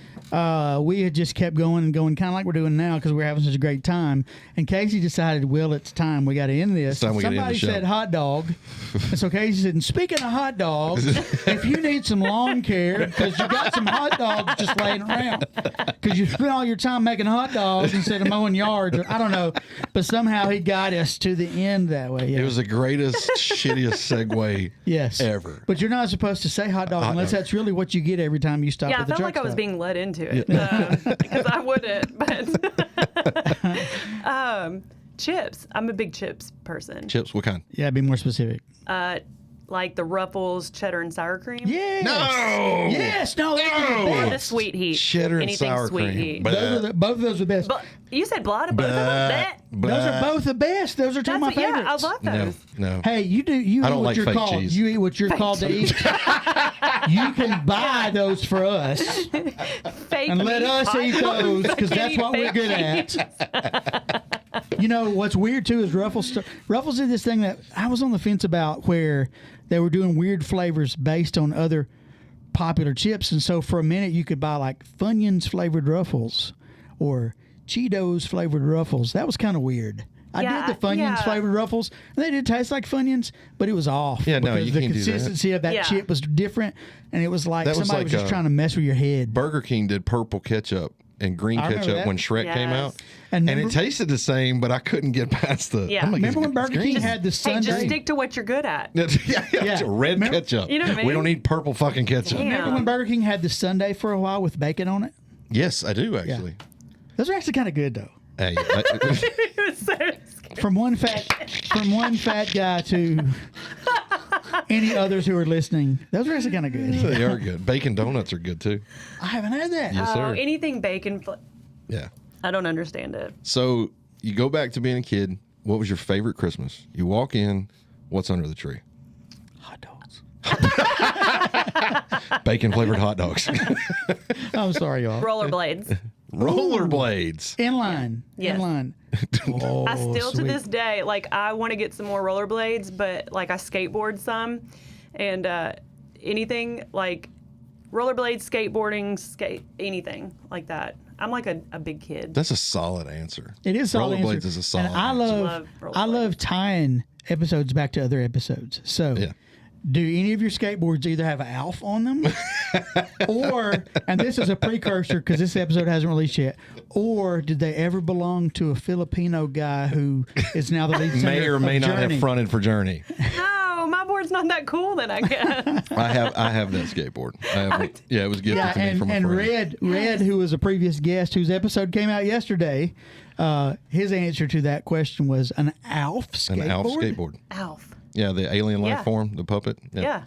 We had just kept going and going, kind of like we're doing now because we're having such a great time. And Casey decided, well, it's time we got to end this. It's time we gotta end the Somebody show. said hot dog. And so Casey said, and speaking of hot dogs, if you need some lawn care, because you got some hot dogs just laying around, because you spent all your time making hot dogs instead of mowing yards, or I don't know. But somehow he got us to the end that way. Yeah. It was the greatest, shittiest segue Yes. ever. But you're not supposed to say hot dog unless that's really what you get every time you stop Yeah, at I the felt truck like I was stop. being led into it because I wouldn't. But chips. I'm a big chips person. Chips, what kind? Yeah, be more specific. Like the Ruffles cheddar and sour cream. Yes. No. Yes. No. those are the Or best. the sweet heat. Cheddar and Anything sour sweet cream. heat. But- Both of those are the best. But you said blood, both of them. Those are both the best. Those are two of my Yeah, favorites. I love No, those. no. Hey, you eat I don't what like you're fake called. cheese. You eat what you're called to eat. You can buy those for us Fake and let meat us hot eat dogs. those because I that's can't what eat we're good fake at. cheese. You know what's weird too is Ruffles. Ruffles did this thing that I was on the fence about, where they were doing weird flavors based on other popular chips, and so for a minute you could buy like Funyuns flavored Ruffles, or Cheetos flavored Ruffles. That was kind of weird. I Yeah, did the Funyuns yeah. flavored Ruffles, and they did taste like Funyuns, but it was off. Yeah, no, because you the can't do that. consistency of that Yeah. chip was different, and it was like That was somebody like, was just trying to mess with your head. Burger King did purple ketchup and green I remember ketchup that. when Shrek came Yes. out. And And it remember- tasted the same, but I couldn't get past the. Yeah. I'm like, Remember when it's Burger green. King had the Hey, Sunday? just stick to what you're good at. yeah, Yeah. red Remember- ketchup. You know what I We mean? don't need purple fucking ketchup. Damn. Remember when Burger King had the Sunday for a while with bacon on it? Yes, I do actually. Those are actually kind of good though. Hey, It was so scary. From one fat guy to any others who are listening, those are actually kind of good. they are good. Bacon donuts are good too. I haven't had that. Yes, Oh, sir. anything bacon. Yeah. I don't understand it. So you go back to being a kid. What was your favorite Christmas? You walk in. What's under the tree? Hot dogs. Bacon flavored hot dogs. I'm sorry, y'all. Rollerblades. Rollerblades. Inline. Yes. Inline. Oh, I still to sweet. this day, like, I want to get some more rollerblades, but like I skateboard some, and anything like rollerblades, skateboarding, anything like that. I'm like a big kid. That's a solid answer. It is solid Rollerblades answer. is a solid And I answer. love Love I love tying episodes back to other episodes. So Yeah. do any of your skateboards either have Alf on them or, and this is a precursor because this episode hasn't released yet, or did they ever belong to a Filipino guy who is now the lead singer May or may of not Journey? have fronted for Journey. No, my board's not that cool then, I guess. I have that skateboard. Yeah, it was gifted Yeah, to me from a friend. Red, who was a previous guest whose episode came out yesterday, his answer to that question was an Alf skateboard. An Alf skateboard. Alf. Yeah, the alien life Yeah. form, the puppet. Yeah.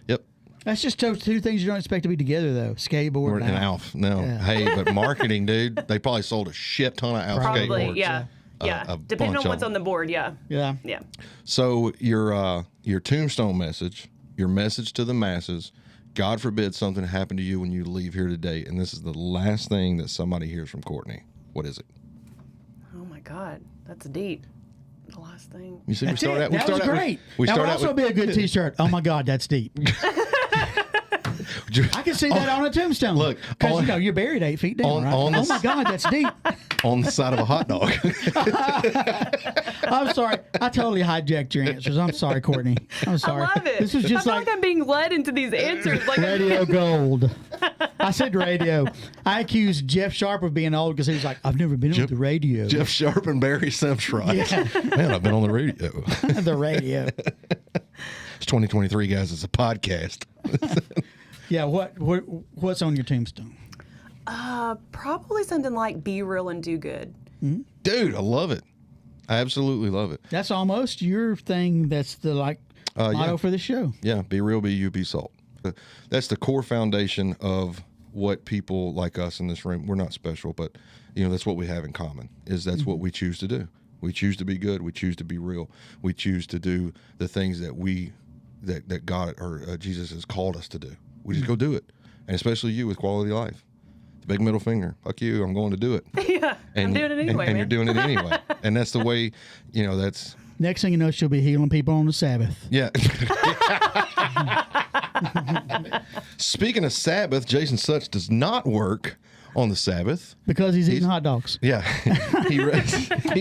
Yep. That's just two things you don't expect to be together, though. Skateboard Or and an Alf. Alf. No. Yeah. Hey, but marketing, dude, they probably sold a shit ton of Alf Probably, skateboards. yeah. Yeah. a Depending bunch on of what's them. on the board, yeah. Yeah. Yeah. So your tombstone message, your message to the masses, God forbid something happened to you when you leave here today, and this is the last thing that somebody hears from Courtney. What is it? Oh my God. That's deep. The last thing. You see, That's we start it. out. We That start was out. great. We That start would out also with, be a good T-shirt. Oh my God, that's deep. I can see that on a tombstone. Look, because on- you're buried 8 feet down, on- right? on Oh the- my God, that's deep. on the side of a hot dog. I'm sorry. I totally hijacked your answers. I'm sorry, Courtney. I'm sorry. I love it. This was I just feel like like I'm being led into these answers. Like radio gold. I said radio. I accused Jeff Sharp of being old because he was like, I've never been on the radio. Jeff Sharp and Barry Simpson. Man, I've been on the radio. The radio. It's 2023, guys. It's a podcast. Yeah. What's on your tombstone? probably something like be real and do good. Dude, I love it. I absolutely love it. That's almost your thing. That's the motto yeah. for the show. Yeah, be real, be you, be salt. That's the core foundation of what people like us in this room. We're not special, but that's what we have in common. That's what we choose to do. We choose to be good. We choose to be real. We choose to do the things that God or Jesus has called us to do. We just go do it, and especially you with quality life. The big middle finger. Fuck you. I'm going to do it. Yeah, I'm doing it anyway, and man. you're doing it anyway. And that's the way. That's. Next thing you know, she'll be healing people on the Sabbath. Yeah. Speaking of Sabbath, Jason Such does not work on the Sabbath. Because he's eating hot dogs. Yeah. He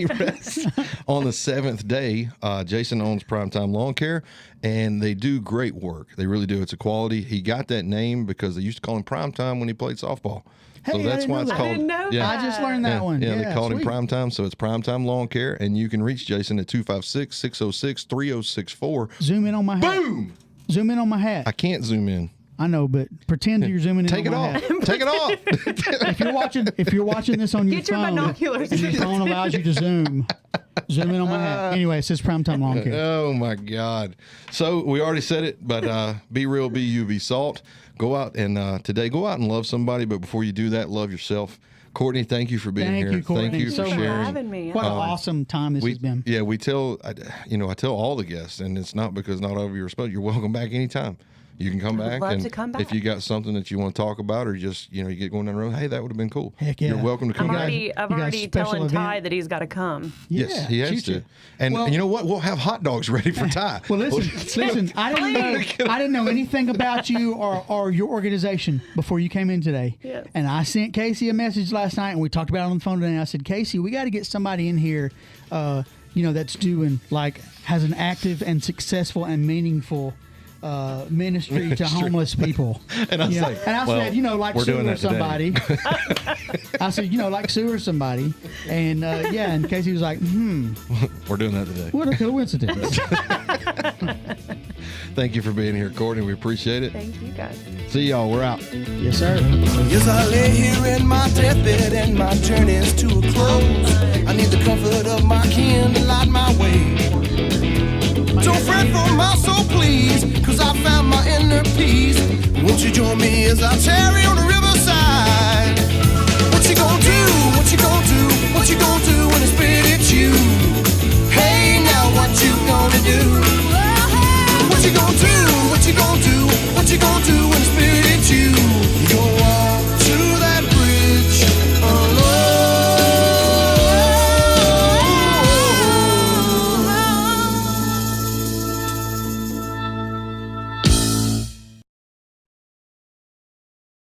rests on the seventh day. Jason owns Primetime Lawn Care, and they do great work. They really do. It's a quality. He got that name because they used to call him Primetime when he played softball. Hey, So I that's didn't why know it's that. called. I didn't know yeah. I just learned that one. Yeah, they called sweet. him Primetime, so it's Primetime Lawn Care, and you can reach Jason at 256-606-3064. Zoom in on my hat. Boom! Zoom in on my hat. I can't zoom in. I know, but pretend you're zooming in Take on it my off. hat. Take it off. If you're watching this on your Get your phone, binoculars. and your phone allows you to zoom in on my hat. Anyway, it says Primetime Lawn Care. Oh my God. So we already said it, but be real, be you, be salt. Go out and today, go out and love somebody. But before you do that, love yourself. Courtney, thank you for being Thank here. you, Courtney. Thank you So for much. sharing. having me. What an awesome time this has been. Yeah, I tell all the guests, and it's not because not of your respect. You're welcome back anytime. you can come back. love And to come if back. you got something that you want to talk about, or just you get going down the road, hey, that would have been cool. Heck yeah. You're welcome to come back. I've you got a already special telling Ty event? that he's got to come. Yes, Yeah, he has shoot to. you. And Well- you know what? We'll have hot dogs ready for Ty. Well, listen. I didn't know anything about you or your organization before you came in today. Yeah. And I sent Casey a message last night, and we talked about it on the phone today. And I said, Casey, we got to get somebody in here, that's doing has an active and successful and meaningful ministry to homeless people. And I was like, and I well, said, like we're Sue doing or that today. somebody. I said, like Sue or somebody. And and Casey was like, We're doing that today. what a coincidence. Thank you for being here, Courtney. We appreciate it. Thank you, guys. See y'all. We're out. Yes, sir. Yes, I lay here in my deathbed and my journey's to a close. I need the comfort of my kin to light my way. Don't fret for my soul, please, 'cause I found my inner peace. Won't you join me as I tarry on the